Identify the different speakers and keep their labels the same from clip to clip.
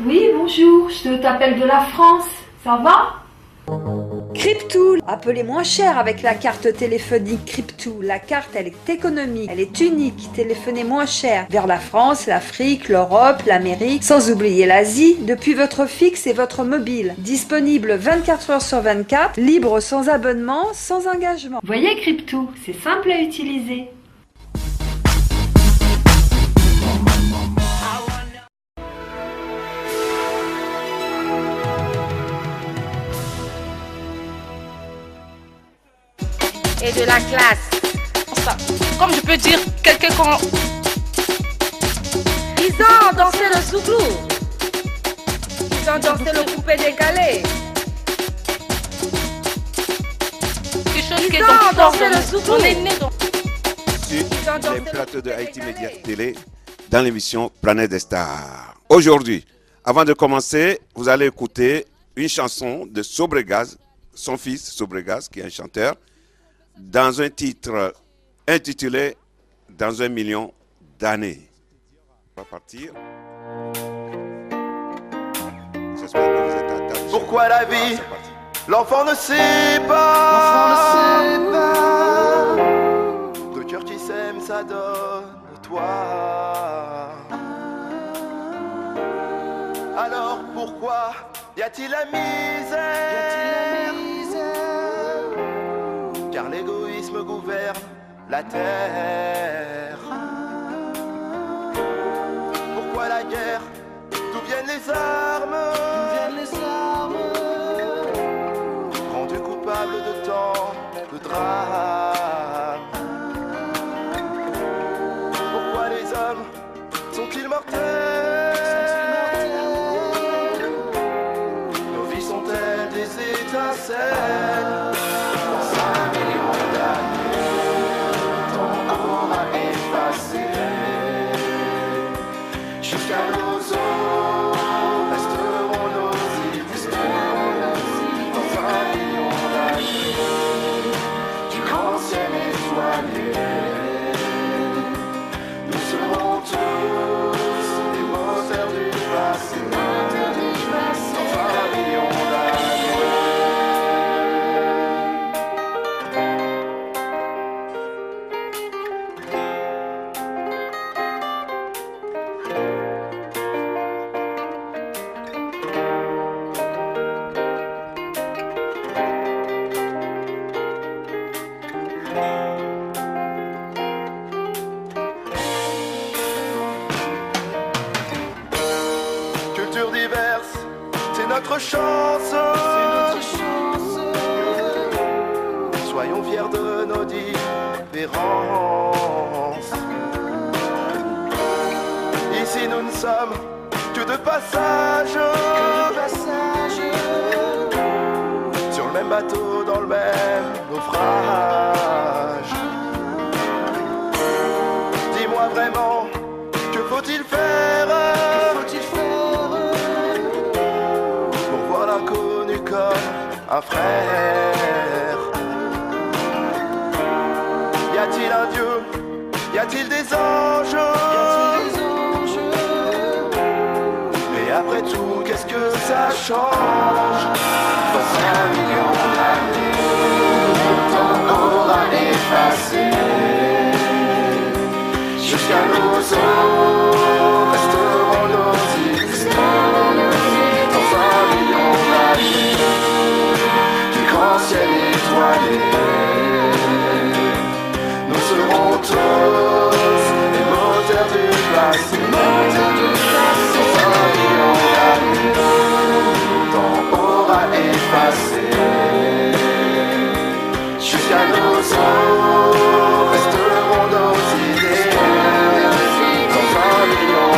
Speaker 1: Oui, bonjour, je t'appelle de la France, ça va?
Speaker 2: Crypto, appelez moins cher avec la carte téléphonique Crypto. La carte, elle est économique, elle est unique. Téléphonez moins cher vers la France, l'Afrique, l'Europe, l'Amérique, sans oublier l'Asie, depuis votre fixe et votre mobile. Disponible 24 heures sur 24, libre sans abonnement, sans engagement.
Speaker 1: Voyez Crypto, c'est simple à utiliser.
Speaker 3: Et de la classe. Ça, comme je peux dire, quelqu'un qu'on... Ils ont dansé le zouglou. Ils ont dansé le coupé décalé. Ils ont dansé le zouglou. On est né dans...
Speaker 4: Sur les plateaux de Haïti Média Télé dans l'émission Planète des Stars. Aujourd'hui, avant de commencer, vous allez écouter une chanson de Sobregaz, son fils Sobregaz, qui est un chanteur, dans un titre intitulé « Dans 1 million d'années ». On va partir. J'espère que vous êtes à table.
Speaker 5: Pourquoi la vie, l'enfant ne sait pas. Deux cœurs qui s'aiment, ça donne toi. Alors pourquoi y a-t-il la misère? Car l'égoïsme gouverne la terre. Pourquoi la guerre? D'où viennent les armes? Rendu coupable de tant de drames. Pourquoi les hommes sont-ils mortels? Nos vies sont-elles des étincelles? Jusqu'à nos os resteront nos idées. Dans 1 million d'années, du grand ciel étoilé, nous serons tous les moteurs du passé. Dans 1 million d'années. Cultures diverses, c'est notre chance. Soyons fiers de nos différences. Ici nous ne sommes que de passage. Sur le même bateau, dans le même naufrage. Dis-moi vraiment, que faut-il faire? Pour voir l'inconnu comme un frère. Y a-t-il un Dieu? Y a-t-il des anges? Et après tout, qu'est-ce que ça change? Dans 1 million d'années, le temps aura effacé. Jusqu'à nos os resteront nos idées. Dans 1 million d'années, du grand ciel étoilé, nous serons tous les moteurs du passé. Dans 1 million d'années, le temps aura effacé. Jusqu'à nos os resteront nos idées. Dans 1 million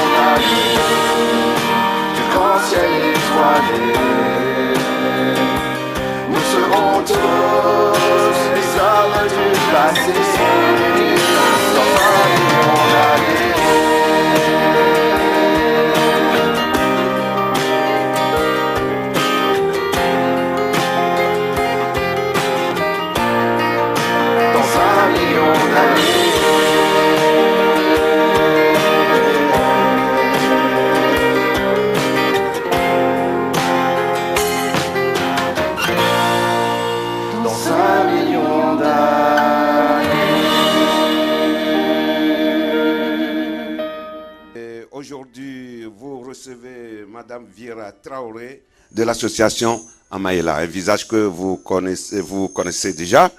Speaker 4: Aujourd'hui, vous recevez Madame Vira Traoré de l'association Amaïla, un visage que vous connaissez déjà.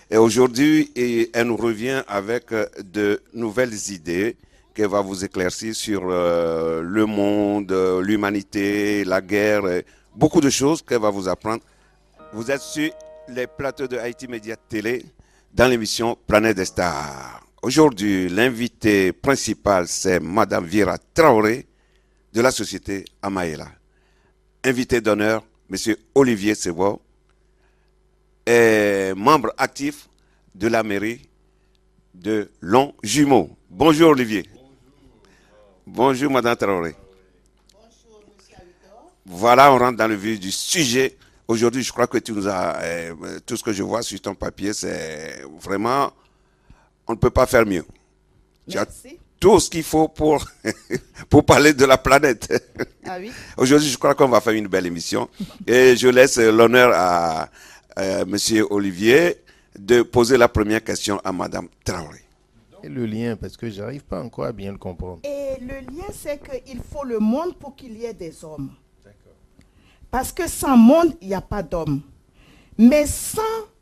Speaker 4: Et aujourd'hui, elle nous revient avec de nouvelles idées qu'elle va vous éclaircir sur le monde, l'humanité, la guerre, beaucoup de choses qu'elle va vous apprendre. Vous êtes sur les plateaux de Haïti Média Télé dans l'émission Planète des Stars. Aujourd'hui, l'invité principal, c'est Madame Vira Traoré de la société Amaïla. Invité d'honneur, Monsieur Olivier Sebo, est membre actif de la mairie de Longjumeau. Bonjour Olivier. Bonjour Madame Traoré.
Speaker 6: Bonjour Monsieur Aludor.
Speaker 4: Voilà, on rentre dans le vif du sujet. Aujourd'hui, je crois que tu nous as... tout ce que je vois sur ton papier, c'est vraiment... On ne peut pas faire mieux. Tu as tout ce qu'il faut pour parler de la planète.
Speaker 6: Ah oui.
Speaker 4: Aujourd'hui, je crois qu'on va faire une belle émission. Et je laisse l'honneur à Monsieur Olivier de poser la première question à Madame Traoré.
Speaker 7: Et le lien, parce que je n'arrive pas encore à bien le comprendre.
Speaker 6: Et le lien, c'est qu'il faut le monde pour qu'il y ait des hommes.
Speaker 7: D'accord.
Speaker 6: Parce que sans monde, il n'y a pas d'homme. Mais sans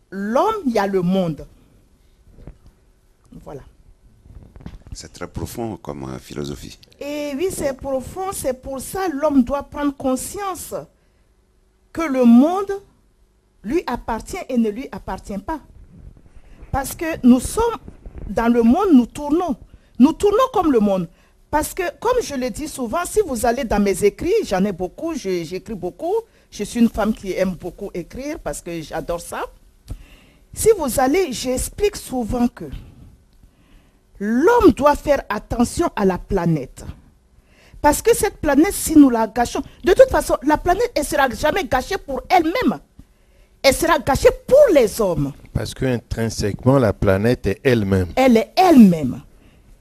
Speaker 6: l'homme, il y a le monde. Voilà.
Speaker 4: C'est très profond comme philosophie.
Speaker 6: Et oui, c'est profond. C'est pour ça que l'homme doit prendre conscience que le monde lui appartient et ne lui appartient pas. Parce que nous sommes dans le monde, nous tournons. Nous tournons comme le monde. Parce que, comme je le dis souvent, si vous allez dans mes écrits, j'en ai beaucoup, j'écris beaucoup. Je suis une femme qui aime beaucoup écrire parce que j'adore ça. Si vous allez, j'explique souvent que l'homme doit faire attention à la planète. Parce que cette planète, si nous la gâchons, de toute façon, la planète, elle ne sera jamais gâchée pour elle-même. Elle sera gâchée pour les hommes.
Speaker 7: Parce qu'intrinsèquement, la planète est elle-même.
Speaker 6: Elle est elle-même.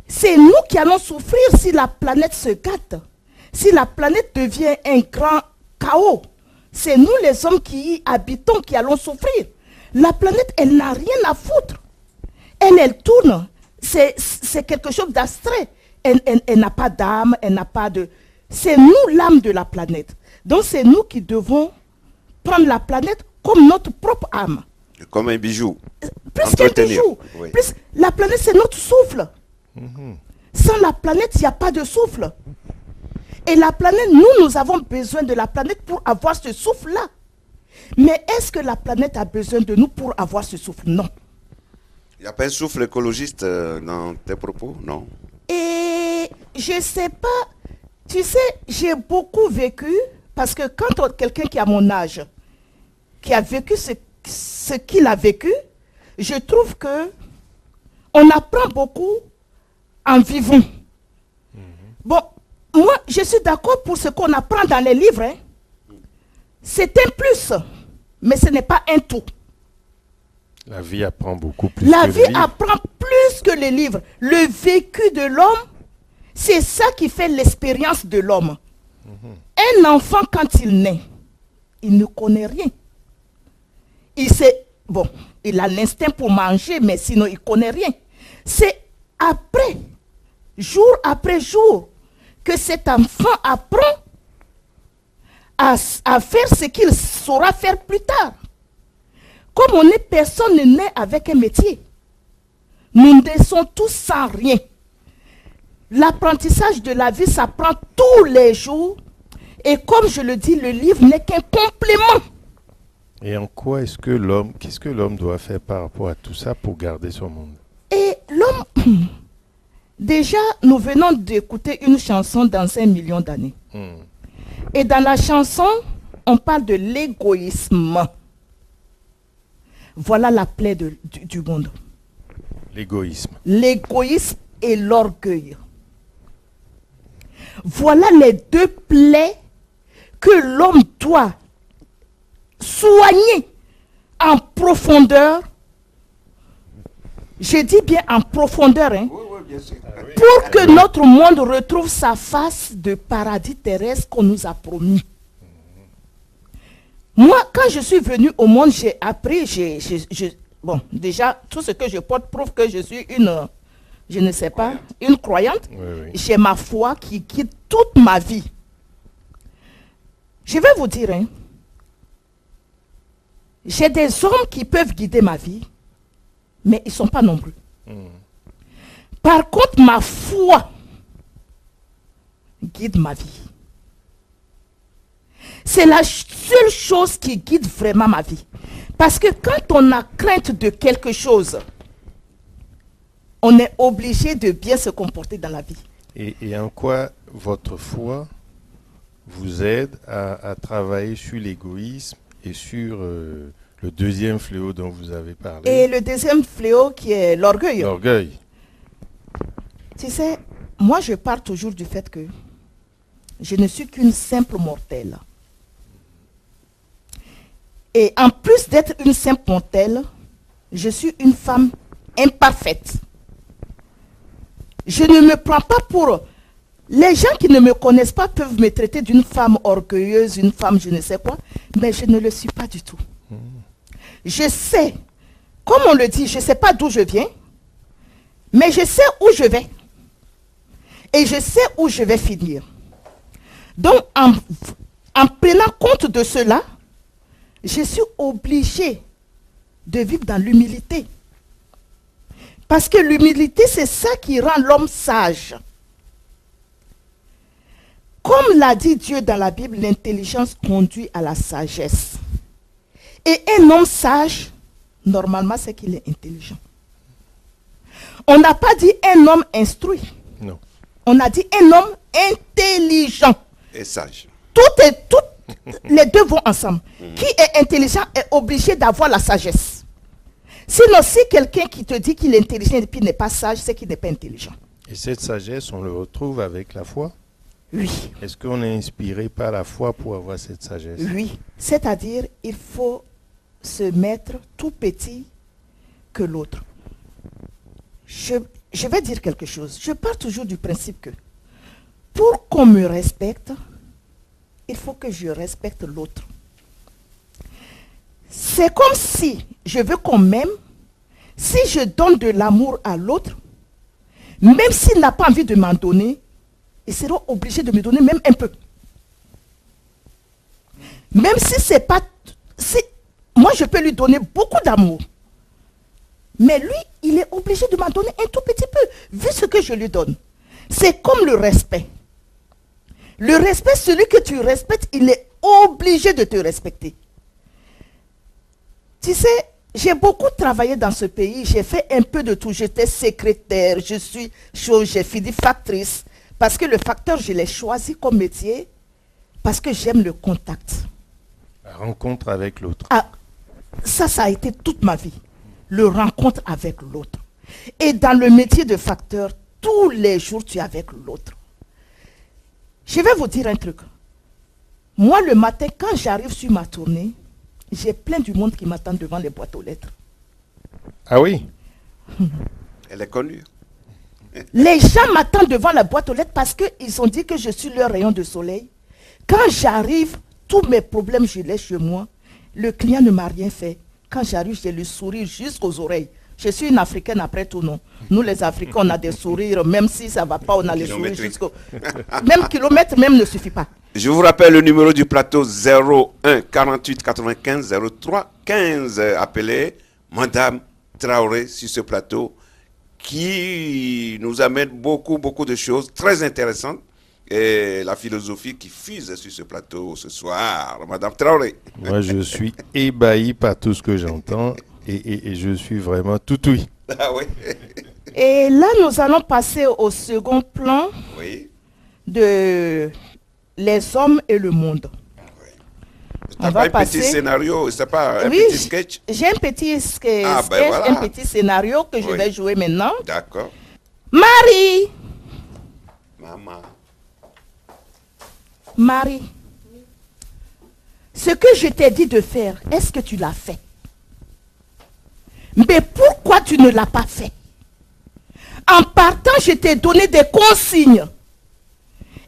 Speaker 6: C'est nous qui allons souffrir si la planète se gâte. Si la planète devient un grand chaos. C'est nous les hommes qui y habitons qui allons souffrir. La planète, elle n'a rien à foutre. Elle tourne. C'est quelque chose d'abstrait. Elle n'a pas d'âme, elle n'a pas de... C'est nous l'âme de la planète. Donc c'est nous qui devons prendre la planète comme notre propre âme.
Speaker 4: Comme un bijou.
Speaker 6: Plus qu'un bijou.
Speaker 4: Oui.
Speaker 6: Plus, la planète, c'est notre souffle. Sans la planète, il n'y a pas de souffle. Et la planète, nous avons besoin de la planète pour avoir ce souffle-là. Mais est-ce que la planète a besoin de nous pour avoir ce souffle? Non.
Speaker 4: Il n'y a pas un souffle écologiste dans tes propos, non?
Speaker 6: Et je ne sais pas, tu sais, j'ai beaucoup vécu, parce que quand quelqu'un qui a mon âge, qui a vécu ce qu'il a vécu, je trouve que on apprend beaucoup en vivant. Bon, moi, je suis d'accord pour ce qu'on apprend dans les livres. Hein. C'est un plus, mais ce n'est pas un tout.
Speaker 7: La vie apprend beaucoup plus
Speaker 6: La
Speaker 7: que
Speaker 6: vie
Speaker 7: les livres.
Speaker 6: apprend plus que les livres. Le vécu de l'homme, c'est ça qui fait l'expérience de l'homme. Un enfant, quand il naît, il ne connaît rien. Il a l'instinct pour manger, mais sinon, il ne connaît rien. C'est après jour, que cet enfant apprend à faire ce qu'il saura faire plus tard. Comme on est, personne ne naît avec un métier. Nous naissons tous sans rien. L'apprentissage de la vie s'apprend tous les jours. Et comme je le dis, le livre n'est qu'un complément.
Speaker 7: Et en quoi qu'est-ce que l'homme doit faire par rapport à tout ça pour garder son monde?
Speaker 6: Et l'homme, déjà, nous venons d'écouter une chanson dans 5 millions d'années. Et dans la chanson, on parle de l'égoïsme. Voilà la plaie du monde.
Speaker 7: L'égoïsme.
Speaker 6: L'égoïsme et l'orgueil. Voilà les deux plaies que l'homme doit soigner en profondeur. Je dis bien en profondeur, hein,
Speaker 4: bien sûr.
Speaker 6: pour que notre monde retrouve sa face de paradis terrestre qu'on nous a promis. Moi, quand je suis venu au monde, j'ai appris, bon, déjà, tout ce que je porte prouve que je suis une je ne sais pas, une croyante.
Speaker 7: Oui.
Speaker 6: J'ai ma foi qui guide toute ma vie. Je vais vous dire, hein, j'ai des hommes qui peuvent guider ma vie, mais ils ne sont pas nombreux. Par contre, ma foi guide ma vie. C'est la seule chose qui guide vraiment ma vie. Parce que quand on a crainte de quelque chose, on est obligé de bien se comporter dans la vie.
Speaker 7: Et en quoi votre foi vous aide à travailler sur l'égoïsme et sur le deuxième fléau dont vous avez parlé?
Speaker 6: Et le deuxième fléau qui est l'orgueil.
Speaker 7: L'orgueil.
Speaker 6: Tu sais, moi je pars toujours du fait que je ne suis qu'une simple mortelle. Et en plus d'être une simple mortelle, je suis une femme imparfaite. Je ne me prends pas pour... Les gens qui ne me connaissent pas peuvent me traiter d'une femme orgueilleuse, une femme je ne sais quoi, mais je ne le suis pas du tout. Je sais, comme on le dit, je ne sais pas d'où je viens, mais je sais où je vais. Et je sais où je vais finir. Donc, en prenant compte de cela, je suis obligée de vivre dans l'humilité. Parce que l'humilité, c'est ça qui rend l'homme sage. Comme l'a dit Dieu dans la Bible, l'intelligence conduit à la sagesse. Et un homme sage, normalement, c'est qu'il est intelligent. On n'a pas dit un homme instruit.
Speaker 7: Non.
Speaker 6: On a dit un homme intelligent.
Speaker 4: Et sage.
Speaker 6: Les deux vont ensemble. Qui est intelligent est obligé d'avoir la sagesse. Sinon, si quelqu'un qui te dit qu'il est intelligent et puis n'est pas sage, c'est qu'il n'est pas intelligent.
Speaker 7: Et cette sagesse, on le retrouve avec la foi?
Speaker 6: Oui.
Speaker 7: Est-ce qu'on est inspiré par la foi pour avoir cette sagesse?
Speaker 6: Oui. C'est-à-dire, il faut se mettre tout petit que l'autre. Je vais dire quelque chose. Je pars toujours du principe que pour qu'on me respecte, il faut que je respecte l'autre. C'est comme si je veux qu'on m'aime, si je donne de l'amour à l'autre, même s'il n'a pas envie de m'en donner, il sera obligé de me donner même un peu. Même si c'est pas... moi, je peux lui donner beaucoup d'amour. Mais lui, il est obligé de m'en donner un tout petit peu, vu ce que je lui donne. C'est comme le respect. Le respect, celui que tu respectes, il est obligé de te respecter. Tu sais, j'ai beaucoup travaillé dans ce pays, j'ai fait un peu de tout. J'étais secrétaire, j'ai fini factrice. Parce que le facteur, je l'ai choisi comme métier, parce que j'aime le contact.
Speaker 7: La rencontre avec l'autre.
Speaker 6: Ah, ça a été toute ma vie. Le rencontre avec l'autre. Et dans le métier de facteur, tous les jours, tu es avec l'autre. Je vais vous dire un truc. Moi, le matin, quand j'arrive sur ma tournée, j'ai plein du monde qui m'attend devant les boîtes aux lettres.
Speaker 7: Ah oui?
Speaker 4: Elle est connue.
Speaker 6: Les gens m'attendent devant la boîte aux lettres parce qu'ils ont dit que je suis leur rayon de soleil. Quand j'arrive, tous mes problèmes, je les laisse chez moi. Le client ne m'a rien fait. Quand j'arrive, j'ai le sourire jusqu'aux oreilles. Je suis une Africaine après tout, non. Nous, les Africains, on a des sourires, même si ça ne va pas, on a les sourires jusqu'au... Même kilomètre, même ne suffit pas.
Speaker 4: Je vous rappelle le numéro du plateau 01 48 95 03 15. Appelez Madame Traoré sur ce plateau qui nous amène beaucoup de choses très intéressantes. Et la philosophie qui fuse sur ce plateau ce soir. Madame Traoré.
Speaker 7: Moi, je suis ébahi par tout ce que j'entends et je suis vraiment tout oui.
Speaker 4: Ah oui.
Speaker 6: Et là, nous allons passer au second plan de les hommes et le monde.
Speaker 4: On va passer... petit scénario, c'est pas un petit sketch?
Speaker 6: J'ai un petit sketch, un petit scénario que je vais jouer maintenant.
Speaker 4: D'accord.
Speaker 6: Marie.
Speaker 4: Maman.
Speaker 6: Marie, ce que je t'ai dit de faire, est-ce que tu l'as fait? Mais pourquoi tu ne l'as pas fait? En partant, je t'ai donné des consignes.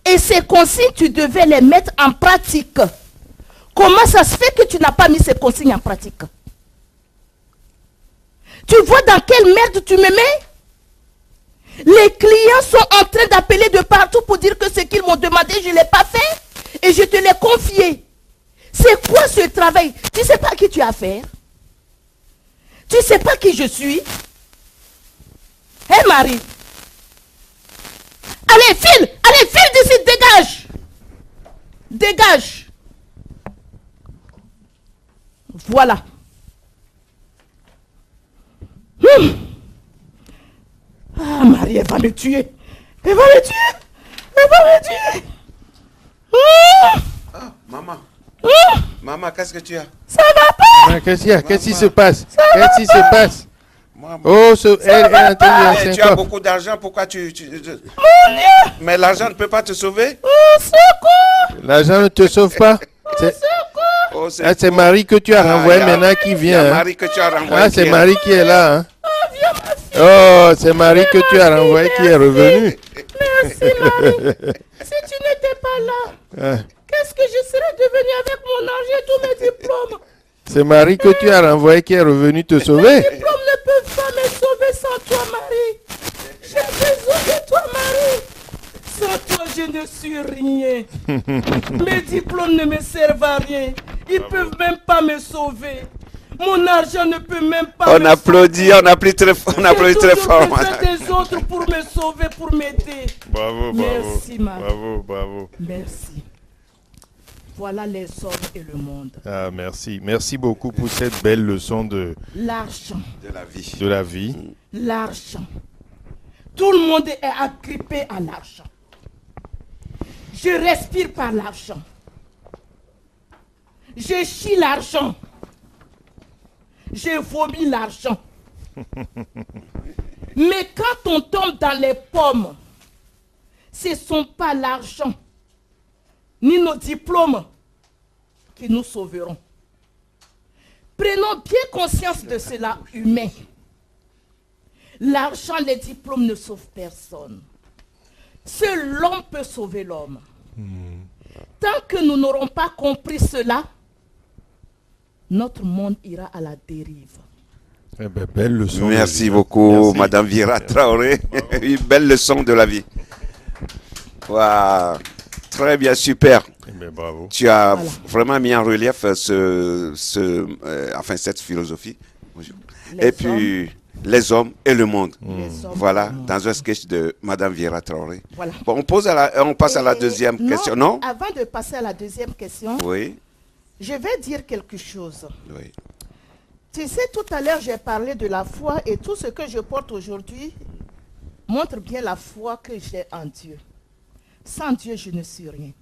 Speaker 6: Et ces consignes, tu devais les mettre en pratique. Comment ça se fait que tu n'as pas mis ces consignes en pratique? Tu vois dans quelle merde tu me mets? Les clients sont en train d'appeler de partout pour dire que ce qu'ils m'ont demandé, je ne l'ai pas fait. Et je te l'ai confié. C'est quoi ce travail? Tu ne sais pas qui tu as affaire? Tu ne sais pas qui je suis? Hé Marie? Allez, file d'ici, dégage. Dégage. Voilà. Ah, Marie, elle va me tuer. Elle va me tuer. Elle va me tuer.
Speaker 4: Ah, maman. Maman, qu'est-ce que tu as?
Speaker 6: Ça va pas.
Speaker 7: Ah, qu'est-ce qu'il y a? Qu'est-ce qui se
Speaker 4: Maman.
Speaker 7: passe? Qu'est-ce qui se passe?
Speaker 4: Maman.
Speaker 7: Oh, elle est en train
Speaker 4: Eh,
Speaker 7: de
Speaker 4: tu as beaucoup d'argent, pourquoi tu...
Speaker 6: Mon Dieu.
Speaker 4: Mais l'argent ne peut pas te sauver?
Speaker 6: Oh, secours.
Speaker 7: L'argent ne te sauve pas. C'est
Speaker 4: Oh,
Speaker 7: c'est Marie que tu as renvoyé maintenant qui
Speaker 4: Il y a
Speaker 7: vient. hein.
Speaker 4: Marie que tu as renvoyé.
Speaker 7: Ah, c'est
Speaker 4: qui est-
Speaker 7: Marie qui est là. hein.
Speaker 6: Oh, viens ma fille.
Speaker 7: Oh, c'est Marie que tu as renvoyé qui est revenue.
Speaker 6: Merci, Marie. Si tu n'étais pas là,
Speaker 7: Ah,
Speaker 6: qu'est-ce que je serais devenue avec mon argent et tous mes diplômes?
Speaker 7: c'est Marie que tu as renvoyé qui est revenue te sauver.
Speaker 6: Mes diplômes ne peuvent pas me sauver sans toi, Marie. J'ai besoin de toi, Marie. Sans toi, je ne suis rien. Mes diplômes ne me servent à rien. Ils ne peuvent même pas me sauver. Mon argent ne peut même pas
Speaker 4: On applaudit, on applaudit très fort. On applaudit très fort.
Speaker 6: J'ai toujours besoin des autres pour me sauver, pour m'aider.
Speaker 7: Bravo,
Speaker 6: Merci, Marie.
Speaker 7: Bravo, bravo.
Speaker 6: Merci. Voilà les hommes et le monde.
Speaker 7: Ah, merci. Merci beaucoup pour cette belle leçon de
Speaker 6: L'argent.
Speaker 4: De la vie.
Speaker 7: la vie.
Speaker 6: L'argent. Tout le monde est agrippé à l'argent. Je respire par l'argent. Je chie l'argent. Je vomis l'argent. Mais quand on tombe dans les pommes, ce ne sont pas l'argent ni nos diplômes qui nous sauveront. Prenons bien conscience de cela, humain. L'argent, les diplômes ne sauvent personne. Seul l'homme peut sauver l'homme. Tant que nous n'aurons pas compris cela, notre monde ira à la dérive.
Speaker 7: Eh ben, belle leçon. de
Speaker 4: Merci
Speaker 7: vie.
Speaker 4: beaucoup,
Speaker 7: Merci.
Speaker 4: Madame Vira Traoré. Une belle leçon de la vie. Waouh. Très bien, super.
Speaker 7: Eh ben, bravo.
Speaker 4: Tu as
Speaker 6: Voilà.
Speaker 4: vraiment mis en relief cette philosophie. Bonjour. Et puis, les hommes et le monde.
Speaker 6: Les hommes
Speaker 4: Voilà,
Speaker 6: et le monde.
Speaker 4: dans un sketch de Madame Vira Traoré.
Speaker 6: Voilà.
Speaker 4: Bon, on passe à la deuxième question, non?
Speaker 6: Avant de passer à la deuxième question,
Speaker 4: Oui,
Speaker 6: je vais dire quelque chose.
Speaker 4: oui.
Speaker 6: Tu sais, tout à l'heure, j'ai parlé de la foi et tout ce que je porte aujourd'hui montre bien la foi que j'ai en Dieu. Sans Dieu, je ne suis rien.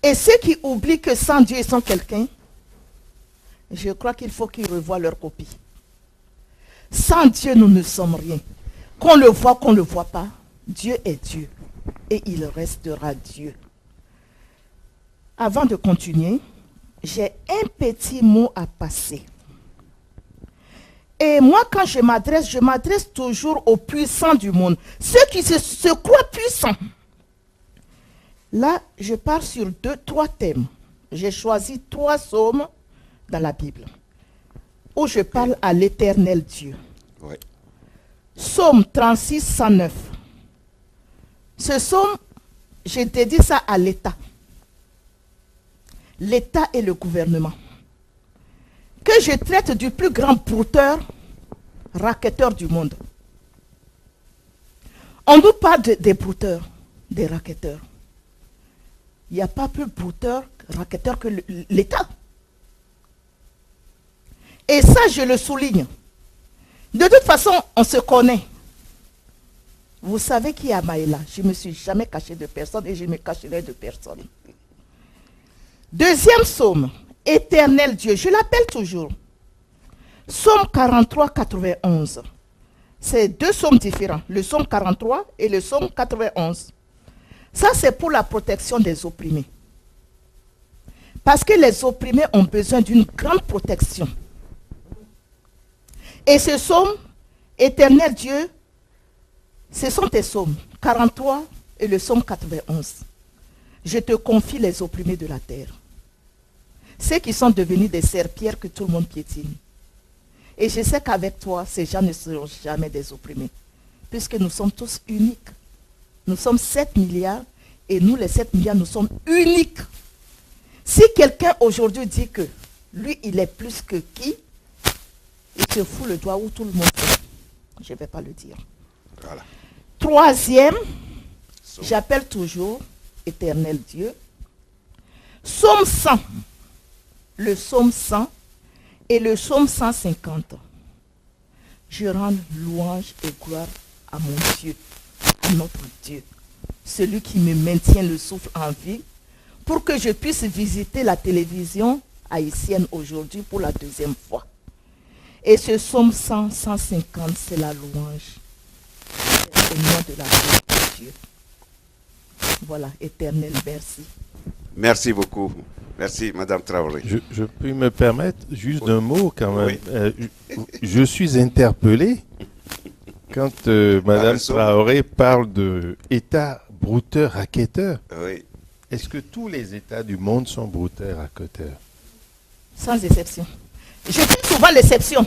Speaker 6: Et ceux qui oublient que sans Dieu, ils sont quelqu'un, je crois qu'il faut qu'ils revoient leur copie. Sans Dieu, nous ne sommes rien. Qu'on le voit, qu'on ne le voit pas, Dieu est Dieu. Et il restera Dieu. Avant de continuer, j'ai un petit mot à passer. Et moi, quand je m'adresse toujours aux puissants du monde. Ceux qui se croient puissants. Là, je pars sur 3 thèmes. J'ai choisi 3 psaumes dans la Bible. Où je parle à l'éternel Dieu.
Speaker 4: Oui.
Speaker 6: Psaume 36, 109. Ce psaume, je dédie ça à l'État. L'État et le gouvernement. Que je traite du plus grand brouteur, racketteur du monde. On nous parle des brouteurs, des racketteurs. Il n'y a pas plus brouteur, racketteur que l'État. Et ça, je le souligne. De toute façon, on se connaît. Vous savez qui est Amaïla. Je ne me suis jamais caché de personne et je ne me cacherai de personne. Deuxième psaume, éternel Dieu. Je l'appelle toujours. Psaume 43, 91. C'est 2 psaumes différents. Le psaume 43 et le psaume 91. Ça, c'est pour la protection des opprimés. Parce que les opprimés ont besoin d'une grande protection. Et ce psaume, éternel Dieu, ce sont tes psaumes 43 et le psaume 91. Je te confie les opprimés de la terre. Ceux qui sont devenus des serpillères que tout le monde piétine. Et je sais qu'avec toi, ces gens ne seront jamais des opprimés. puisque nous sommes tous uniques. Nous sommes 7 milliards et nous, les 7 milliards, nous sommes uniques. Si quelqu'un aujourd'hui dit que lui, il est plus que qui, il se fout le doigt où tout le monde est. Je ne vais pas le dire.
Speaker 4: Voilà.
Speaker 6: Troisième, j'appelle toujours Éternel Dieu. Psaume 100, le psaume 100 et le psaume 150. Je rends louange et gloire à mon Dieu, à notre Dieu, celui qui me maintient le souffle en vie, pour que je puisse visiter la télévision haïtienne aujourd'hui pour la deuxième fois. Et ce psaume 100, 150, c'est la louange au nom de la gloire de Dieu. Voilà, Éternel, merci.
Speaker 4: Merci beaucoup. Merci, Madame Traoré.
Speaker 7: Je peux me permettre juste un mot quand même. Je suis interpellé quand Madame Traoré parle de État brouteur, racketteur.
Speaker 4: Oui.
Speaker 7: Est-ce que tous les États du monde sont brouteurs, racketeurs?
Speaker 6: Sans exception. Je fais souvent l'exception.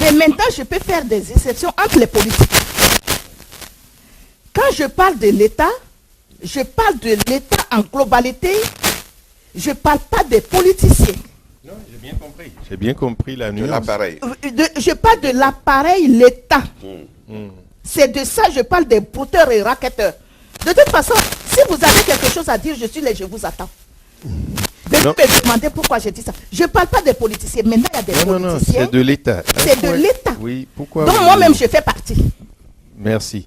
Speaker 6: Mais maintenant, je peux faire des exceptions entre les politiques. Quand je parle de l'État, je parle de l'État en globalité. Je ne parle pas des politiciens.
Speaker 7: Non, j'ai bien compris. J'ai bien compris la nuance.
Speaker 4: De l'appareil.
Speaker 6: Je parle de l'appareil, l'État. C'est de ça que je parle des brouteurs et racketteurs. De toute façon, si vous avez quelque chose à dire, je suis là, je vous attends. Vous me demandez pourquoi je dis ça. Je ne parle pas des politiciens. Maintenant, il y a des politiciens.
Speaker 7: Non, c'est de l'État.
Speaker 6: C'est de l'État.
Speaker 7: Oui, pourquoi?
Speaker 6: Donc moi-même, je fais partie.
Speaker 7: Merci.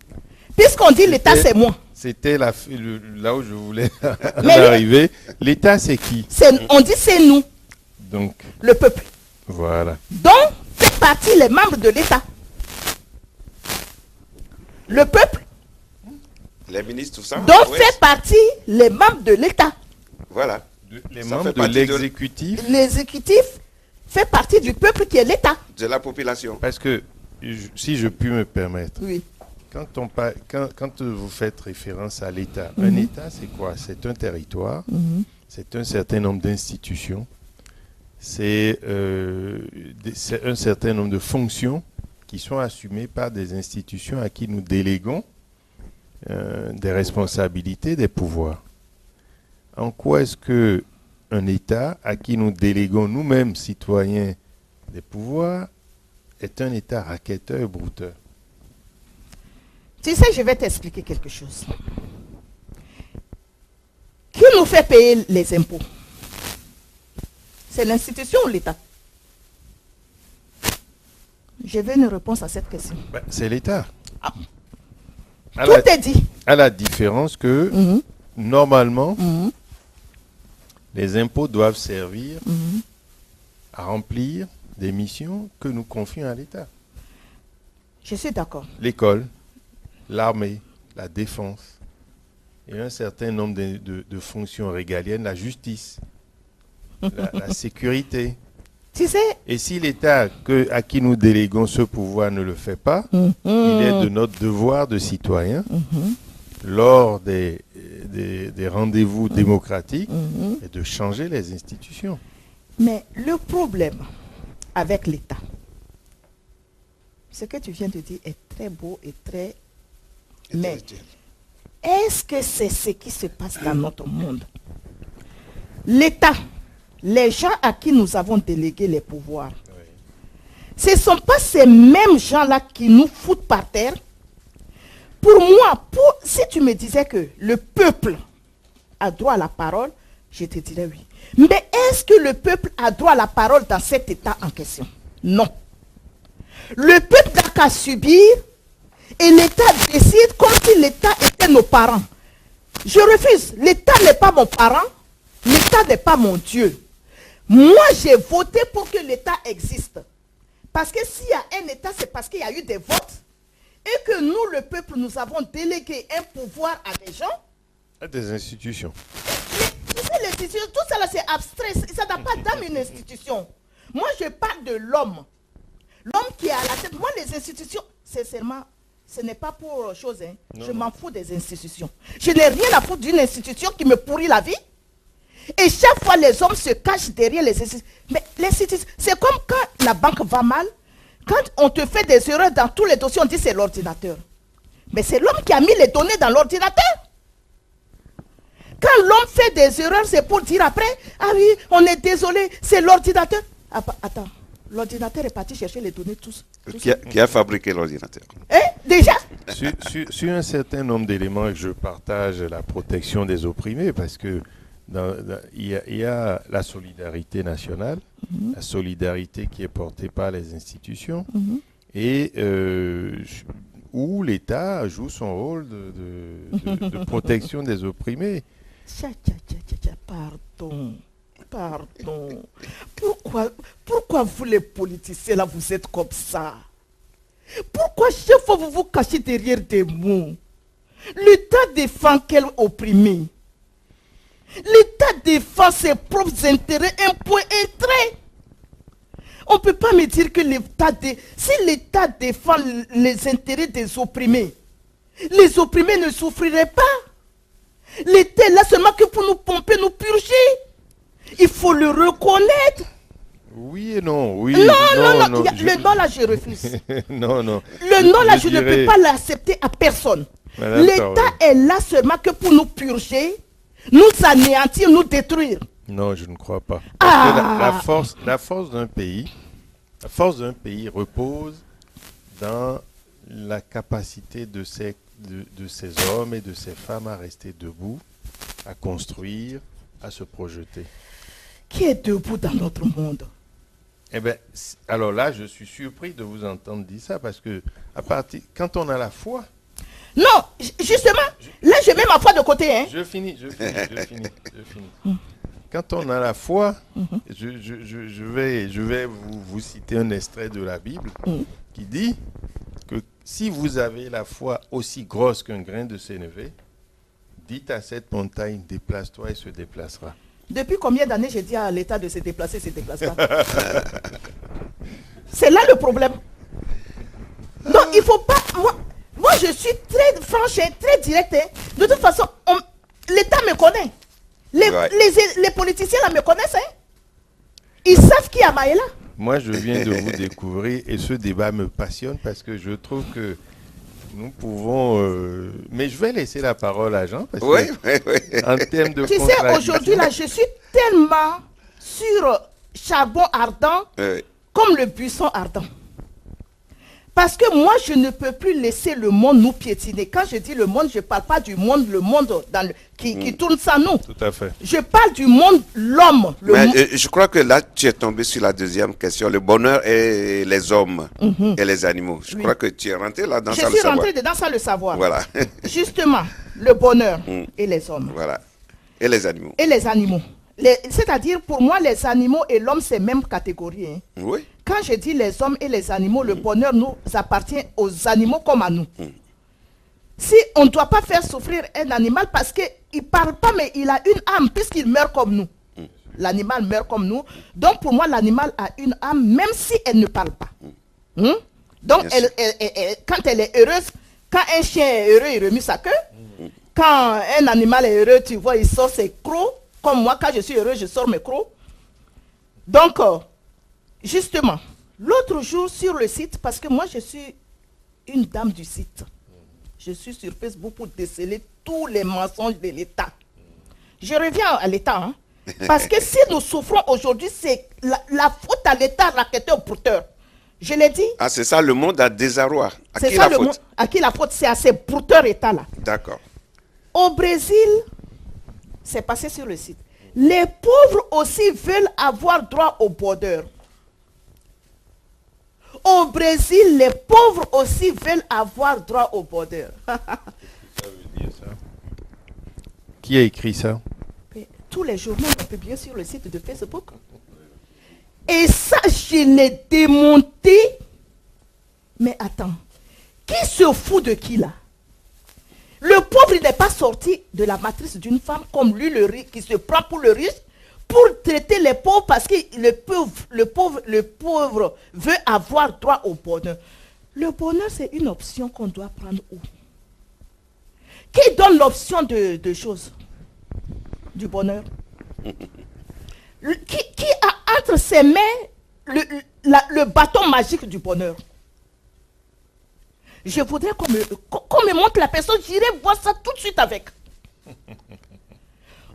Speaker 6: Puisqu'on dit l'État, c'est moi.
Speaker 7: C'était là où je voulais arriver. L'État, c'est qui?
Speaker 6: On dit c'est nous.
Speaker 7: Donc.
Speaker 6: Le peuple.
Speaker 7: Voilà.
Speaker 6: Donc, fait partie les membres de l'État. Le peuple.
Speaker 4: Les ministres, tout ça.
Speaker 6: Donc, fait partie les membres de l'État.
Speaker 4: Voilà.
Speaker 7: Les membres de l'exécutif.
Speaker 6: L'exécutif fait partie du peuple qui est l'État.
Speaker 4: De la population.
Speaker 7: Parce que, si je puis me permettre.
Speaker 6: Oui.
Speaker 7: Quand vous faites référence à l'État, un État, c'est quoi? C'est un territoire, c'est un certain nombre d'institutions, c'est un certain nombre de fonctions qui sont assumées par des institutions à qui nous déléguons des responsabilités, des pouvoirs. En quoi est-ce qu'un État à qui nous déléguons nous-mêmes, citoyens, des pouvoirs, est un État racketteur et brouteur?
Speaker 6: Tu sais, je vais t'expliquer quelque chose. Qui nous fait payer les impôts? C'est l'institution ou l'État? Je veux une réponse à cette question.
Speaker 7: C'est l'État.
Speaker 6: Ah. Tout est dit.
Speaker 7: À la différence que, normalement, les impôts doivent servir à remplir des missions que nous confions à l'État.
Speaker 6: Je suis d'accord.
Speaker 7: L'école, l'armée, la défense et un certain nombre de fonctions régaliennes, la justice, la sécurité.
Speaker 6: Tu sais,
Speaker 7: et si l'État à qui nous déléguons ce pouvoir ne le fait pas, il est de notre devoir de citoyen, lors des rendez-vous démocratiques, et de changer les institutions.
Speaker 6: Mais le problème avec l'État, ce que tu viens de dire est très beau et très... Mais est-ce que c'est ce qui se passe dans notre monde? L'État, les gens à qui nous avons délégué les pouvoirs, ce ne sont pas ces mêmes gens-là qui nous foutent par terre. Pour moi, si tu me disais que le peuple a droit à la parole, je te dirais oui. Mais est-ce que le peuple a droit à la parole dans cet État en question? Non. Le peuple n'a qu'à subir et l'État décide comme si l'État était nos parents. Je refuse. L'État n'est pas mon parent. L'État n'est pas mon Dieu. Moi, j'ai voté pour que l'État existe. Parce que s'il y a un État, c'est parce qu'il y a eu des votes et que nous, le peuple, nous avons délégué un pouvoir à des gens.
Speaker 7: À des institutions.
Speaker 6: Tu sais, l'institution, tout ça là, c'est abstrait. Ça n'a pas d'âme, une institution. Moi, je parle de l'homme. L'homme qui est à la tête. Moi, les institutions, sincèrement, ce n'est pas pour chose. Hein. Je m'en fous des institutions. Je n'ai rien à foutre d'une institution qui me pourrit la vie. Et chaque fois, les hommes se cachent derrière les institutions. Mais l'institution, c'est comme quand la banque va mal. Quand on te fait des erreurs dans tous les dossiers, on dit c'est l'ordinateur. Mais c'est l'homme qui a mis les données dans l'ordinateur. Quand l'homme fait des erreurs, c'est pour dire après, ah oui, on est désolé, c'est l'ordinateur. Ah, attends, l'ordinateur est parti chercher les données tous.
Speaker 4: Qui a fabriqué l'ordinateur?
Speaker 6: Déjà?
Speaker 7: Sur un certain nombre d'éléments, je partage la protection des opprimés parce que il y a la solidarité nationale, la solidarité qui est portée par les institutions et où l'État joue son rôle de protection des opprimés.
Speaker 6: Pardon. Pourquoi vous les politiciens là vous êtes comme ça? Pourquoi chaque fois vous vous cachez derrière des mots? L'État défend quel opprimé? L'État défend ses propres intérêts, un point, un trait. On ne peut pas me dire que si l'État défend les intérêts des opprimés, les opprimés ne souffriraient pas. L'État est là seulement que pour nous pomper, nous purger. Il faut le reconnaître.
Speaker 7: Oui et non, oui.
Speaker 6: Non. Le non là, je refuse.
Speaker 7: non.
Speaker 6: Le non là, je ne peux pas l'accepter à personne. L'État est là seulement que pour nous purger, nous anéantir, nous détruire.
Speaker 7: Non, je ne crois pas. Parce que la force d'un pays repose dans la capacité de ces hommes et de ces femmes à rester debout, à construire, à se projeter.
Speaker 6: Qui est debout dans notre monde?
Speaker 7: Eh bien, alors là, je suis surpris de vous entendre dire ça parce que quand on a la foi.
Speaker 6: Non, justement, là, je mets ma foi de côté. Hein.
Speaker 7: Je finis. Quand on a la foi, je vais vous citer un extrait de la Bible qui dit que si vous avez la foi aussi grosse qu'un grain de sénévé, dites à cette montagne, déplace-toi et se déplacera.
Speaker 6: Depuis combien d'années j'ai dit à l'État de se déplacer, se déplacera? C'est là le problème. Non, il ne faut pas... Moi, je suis très franche et très directe. Hein. De toute façon, l'État me connaît. Les politiciens là me connaissent. Hein. Ils savent qui a Maïla.
Speaker 7: Moi, je viens de vous découvrir et ce débat me passionne parce que je trouve que nous pouvons... Mais je vais laisser la parole à Jean parce que en termes de...
Speaker 6: Tu sais, aujourd'hui, là, je suis tellement sur charbon ardent comme le buisson ardent. Parce que moi, je ne peux plus laisser le monde nous piétiner. Quand je dis le monde, je ne parle pas du monde, le monde qui tourne sans nous.
Speaker 7: Tout à fait.
Speaker 6: Je parle du monde, l'homme.
Speaker 4: Je crois que là, tu es tombé sur la deuxième question, le bonheur et les hommes et les animaux. Je crois que tu es rentré là dans ça le savoir. Je suis rentré
Speaker 6: dedans sans le savoir.
Speaker 4: Voilà.
Speaker 6: Justement, le bonheur et les hommes.
Speaker 4: Voilà. Et les animaux.
Speaker 6: Et les animaux. C'est-à-dire, pour moi, les animaux et l'homme, c'est même catégorie. Hein.
Speaker 4: Oui.
Speaker 6: Quand je dis les hommes et les animaux, le bonheur nous appartient aux animaux comme à nous. Si on ne doit pas faire souffrir un animal parce qu'il ne parle pas, mais il a une âme, puisqu'il meurt comme nous. L'animal meurt comme nous. Donc, pour moi, l'animal a une âme, même si elle ne parle pas. Donc, quand elle est heureuse, quand un chien est heureux, il remue sa queue. Quand un animal est heureux, tu vois, il sort ses crocs. Comme moi, quand je suis heureux, je sors mes crocs. Donc, justement, l'autre jour sur le site, parce que moi, je suis une dame du site. Je suis sur Facebook pour déceler tous les mensonges de l'État. Je reviens à l'État, hein, parce que si nous souffrons aujourd'hui, c'est la faute à l'État racketteur porteur. Je l'ai dit.
Speaker 4: Ah, c'est ça, le monde a désarroi.
Speaker 6: C'est ça le monde. À qui la faute? C'est à ces porteurs États-là.
Speaker 4: D'accord.
Speaker 6: Au Brésil, c'est passé sur le site. Les pauvres aussi veulent avoir droit au border. Au Brésil, les pauvres aussi veulent avoir droit au border.
Speaker 7: Ça veut dire ça. Qui a écrit ça?
Speaker 6: Tous les journaux sont publiés sur le site de Facebook. Et ça, je l'ai démonté. Mais attends, qui se fout de qui là? Le pauvre, il n'est pas sorti de la matrice d'une femme comme lui, le riche, qui se prend pour le riche, pour traiter les pauvres parce que le pauvre veut avoir droit au bonheur. Le bonheur, c'est une option qu'on doit prendre où? Qui donne l'option de choses? Du bonheur? Qui a entre ses mains le bâton magique du bonheur. Je voudrais qu'on me montre la personne, j'irai voir ça tout de suite avec.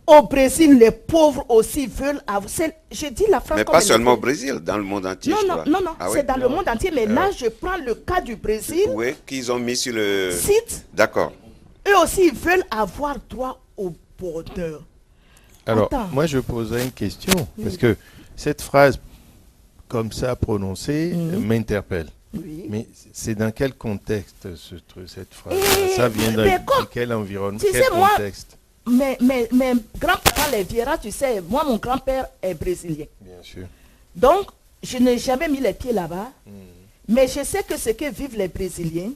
Speaker 6: Au Brésil, les pauvres aussi veulent avoir... Je dis la phrase
Speaker 4: Mais
Speaker 6: comme
Speaker 4: pas
Speaker 6: elle
Speaker 4: seulement au
Speaker 6: est.
Speaker 4: Brésil, dans le monde entier,
Speaker 6: Non,
Speaker 4: je
Speaker 6: non,
Speaker 4: crois.
Speaker 6: non, non,
Speaker 4: Ah
Speaker 6: c'est
Speaker 4: oui?
Speaker 6: dans le monde entier. Mais là, je prends le cas du Brésil.
Speaker 4: Oui, qu'ils ont mis sur le...
Speaker 6: Site.
Speaker 4: D'accord.
Speaker 6: Eux aussi, ils veulent avoir droit au bonheur.
Speaker 7: Alors,
Speaker 6: Attends.
Speaker 7: moi, je poserais une question, parce que cette phrase, comme ça prononcée, m'interpelle.
Speaker 6: Oui.
Speaker 7: Mais c'est dans quel contexte, cette phrase?
Speaker 6: Et-
Speaker 7: Ça vient
Speaker 6: mais
Speaker 7: de quel environnement,
Speaker 6: tu
Speaker 7: quel
Speaker 6: sais, moi-
Speaker 7: contexte?
Speaker 6: Mais grands-parents, les Vieira, tu sais, moi, mon grand-père est brésilien.
Speaker 7: Bien sûr.
Speaker 6: Donc, je n'ai jamais mis les pieds là-bas. Mais je sais que ce que vivent les Brésiliens,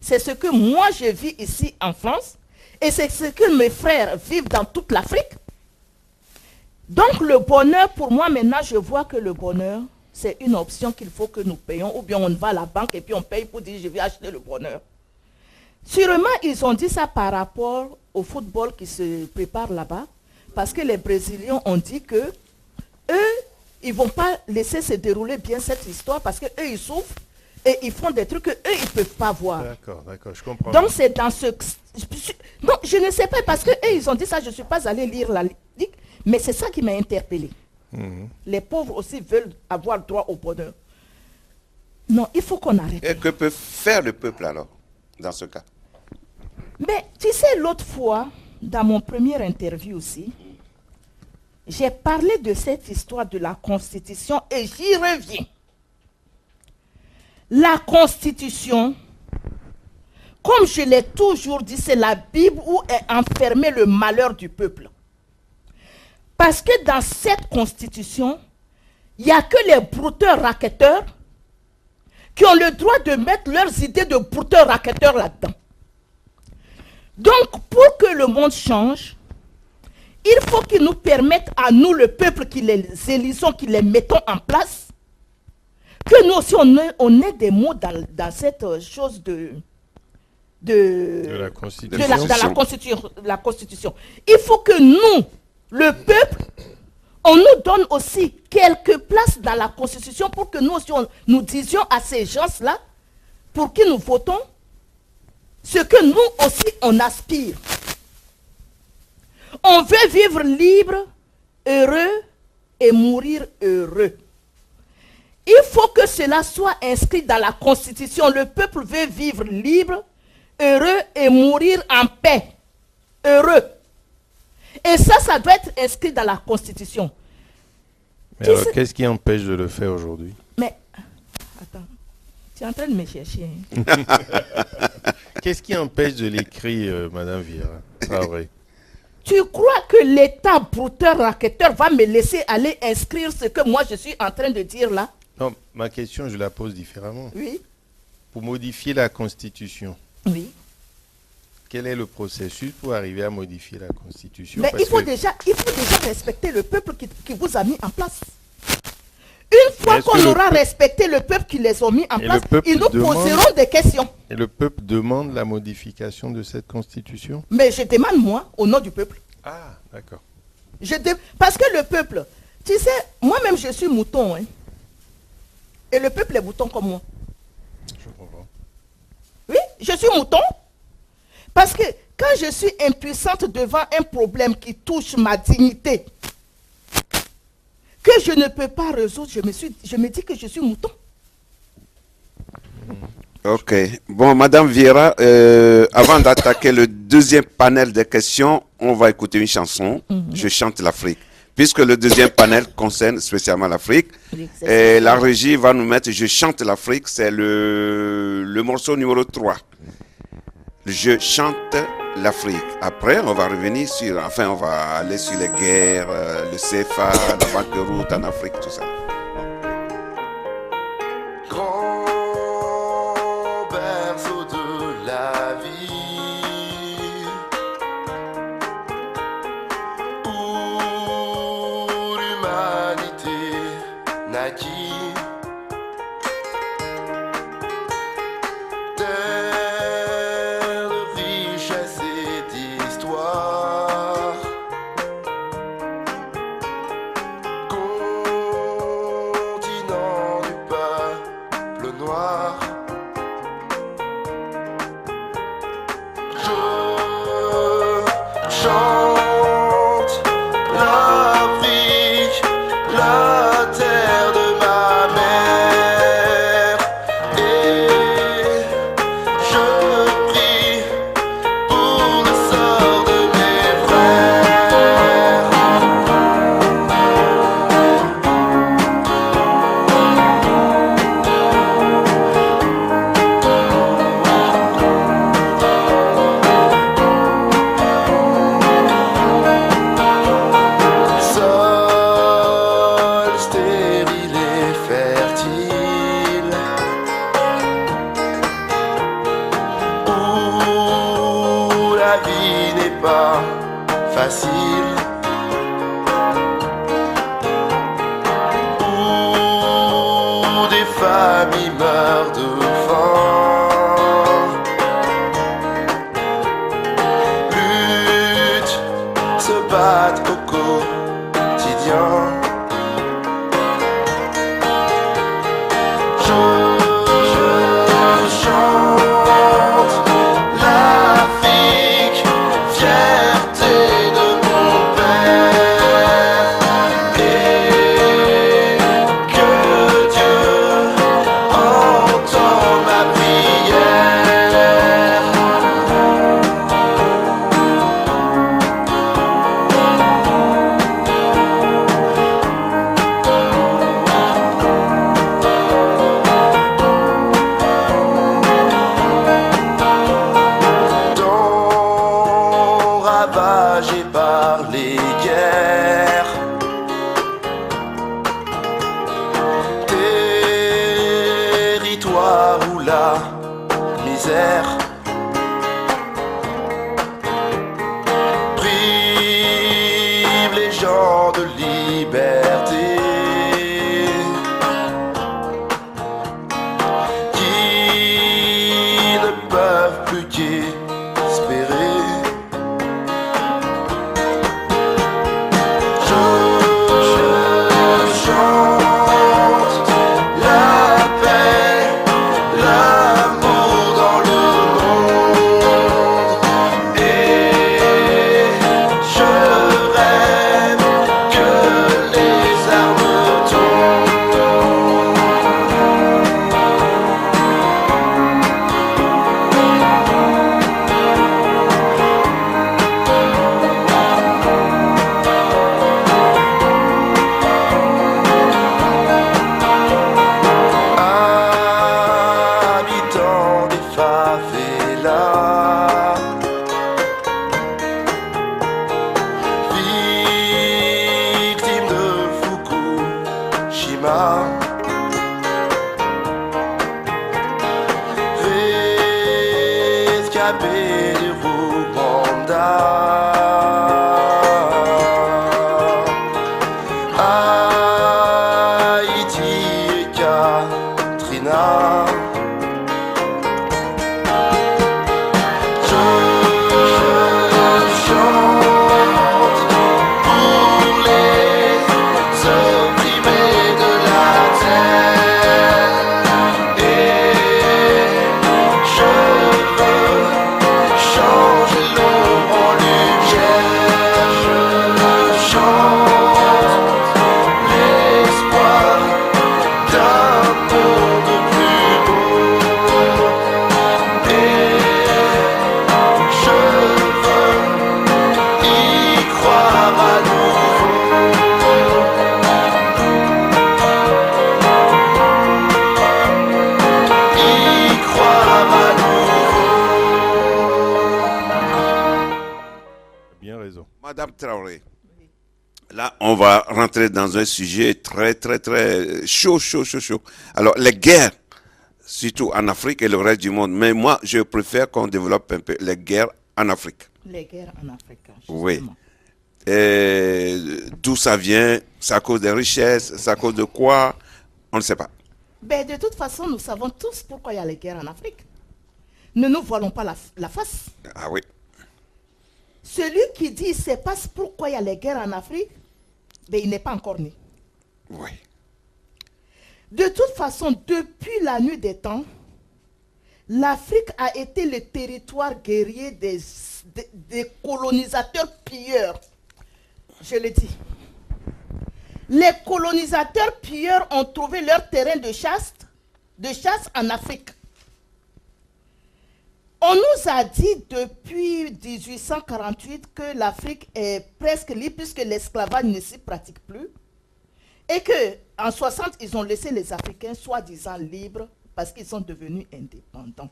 Speaker 6: c'est ce que moi, je vis ici en France. Et c'est ce que mes frères vivent dans toute l'Afrique. Donc, le bonheur, pour moi, maintenant, je vois que le bonheur, c'est une option qu'il faut que nous payons. Ou bien on va à la banque et puis on paye pour dire, je vais acheter le bonheur. Sûrement, ils ont dit ça par rapport au football qui se prépare là-bas. Parce que les Brésiliens ont dit que eux, ils ne vont pas laisser se dérouler bien cette histoire parce qu'eux, ils souffrent et ils font des trucs qu'eux, ils ne peuvent pas voir.
Speaker 7: D'accord, je comprends.
Speaker 6: Donc, c'est dans ce... Non, je ne sais pas parce qu'eux, ils ont dit ça, je ne suis pas allé lire la ligue, mais c'est ça qui m'a interpellé. Les pauvres aussi veulent avoir droit au bonheur. Non, il faut qu'on arrête.
Speaker 4: Et que peut faire le peuple alors, dans ce cas?
Speaker 6: Mais tu sais, l'autre fois, dans mon première interview aussi, j'ai parlé de cette histoire de la Constitution et j'y reviens. La Constitution, comme je l'ai toujours dit, c'est la Bible où est enfermé le malheur du peuple. Parce que dans cette Constitution, il n'y a que les brouteurs racketteurs qui ont le droit de mettre leurs idées de brouteurs racketteurs là-dedans. Donc, pour que le monde change, il faut qu'ils nous permettent à nous, le peuple, qui les élisons, qui les mettons en place, que nous aussi, on ait des mots dans cette chose de
Speaker 7: la Constitution.
Speaker 6: dans la Constitution. Il faut que nous, le peuple, on nous donne aussi quelques places dans la Constitution pour que nous aussi, nous disions à ces gens-là, pour qui nous votons, ce que nous aussi, on aspire. On veut vivre libre, heureux et mourir heureux. Il faut que cela soit inscrit dans la Constitution. Le peuple veut vivre libre, heureux et mourir en paix. Heureux. Et ça doit être inscrit dans la Constitution.
Speaker 7: Mais alors, qu'est-ce qui empêche de le faire aujourd'hui?
Speaker 6: Mais, attends, tu es en train de me chercher. Hein?
Speaker 7: Qu'est-ce qui empêche de l'écrire, Madame Vieira? Ah, vrai.
Speaker 6: Tu crois que l'État brouteur, racketeur va me laisser aller inscrire ce que moi je suis en train de dire là?
Speaker 7: Non, ma question, je la pose différemment.
Speaker 6: Oui.
Speaker 7: Pour modifier la Constitution,
Speaker 6: Oui.
Speaker 7: quel est le processus pour arriver à modifier la Constitution?
Speaker 6: Mais
Speaker 7: Parce
Speaker 6: il faut
Speaker 7: que-
Speaker 6: déjà respecter le peuple qui vous a mis en place. Une fois
Speaker 7: est-ce
Speaker 6: qu'on
Speaker 7: que le
Speaker 6: aura
Speaker 7: peuple-
Speaker 6: respecté le peuple qui les a mis en
Speaker 7: Et
Speaker 6: place,
Speaker 7: le peuple
Speaker 6: ils nous
Speaker 7: demande-
Speaker 6: poseront des questions.
Speaker 7: Et le peuple demande la modification de cette Constitution?
Speaker 6: Mais je demande, moi, au nom du peuple.
Speaker 7: Ah, d'accord.
Speaker 6: Parce que le peuple, tu sais, moi-même je suis mouton. Hein. Et le peuple est mouton comme moi.
Speaker 7: Je comprends.
Speaker 6: Oui, je suis mouton. Parce que quand je suis impuissante devant un problème qui touche ma dignité, que je ne peux pas résoudre, je me dis que je suis mouton.
Speaker 4: Ok. Bon, Madame Vieira, avant d'attaquer le deuxième panel de questions, on va écouter une chanson. Je chante l'Afrique. Puisque le deuxième panel concerne spécialement l'Afrique. Et la régie va nous mettre Je chante l'Afrique. C'est le morceau numéro 3. Je chante l'Afrique. Après, on va revenir sur... Enfin, on va aller sur les guerres, le CFA, la banqueroute en Afrique, tout ça.
Speaker 5: Grand berceau de la vie, où l'humanité naquit. Terre de richesse et d'histoire, continent Chante l'Afrique, la terre de ma mère. Et je prie pour le sort de mes frères. Sol stérile et fertile, où la vie n'est pas facile, où des familles meurent de faim, luttent, se battent au quotidien. Je chante l'Afrique, fierté de mon père, et que Dieu entende ma prière. Temps ravagé par les guerres, territoire où la misère prive les gens de liberté, qui ne peuvent plus qu'espérer. Je chante la paix, l'amour dans le monde, et je rêve que les armes tombent. Habitants des favelas, victimes de Fukushima, rescapés de Rwanda, Haïti et Katrina. Je chante pour les opprimés de la terre, et je veux changer l'ombre en lumière. Je chante l'espoir d'un monde plus beau, et je veux y croire à nouveau. Y croire à nouveau.
Speaker 7: Bien raison.
Speaker 4: Madame Traoré, là, on va rentrer dans un sujet très, très, très chaud. Alors, les guerres, surtout en Afrique et le reste du monde, mais moi, je préfère qu'on développe un peu les guerres en Afrique.
Speaker 6: Les guerres en Afrique.
Speaker 4: Oui.
Speaker 6: justement.
Speaker 4: D'où ça vient? C'est à cause des richesses? C'est à cause de quoi? On ne sait pas.
Speaker 6: Ben, de toute façon, nous savons tous pourquoi il y a les guerres en Afrique. Ne nous voilons pas la face.
Speaker 4: Ah oui.
Speaker 6: Celui qui dit il ne sait pas pourquoi il y a les guerres en Afrique, ben, il n'est pas encore né.
Speaker 4: Oui.
Speaker 6: De toute façon, depuis la nuit des temps, L'Afrique a été le territoire guerrier des colonisateurs pilleurs. Je le dis. Les colonisateurs pilleurs ont trouvé leur terrain de chasse en Afrique. On nous a dit depuis 1848 que l'Afrique est presque libre puisque l'esclavage ne s'y pratique plus. Et qu'en 60, ils ont laissé les Africains soi-disant libres parce qu'ils sont devenus indépendants.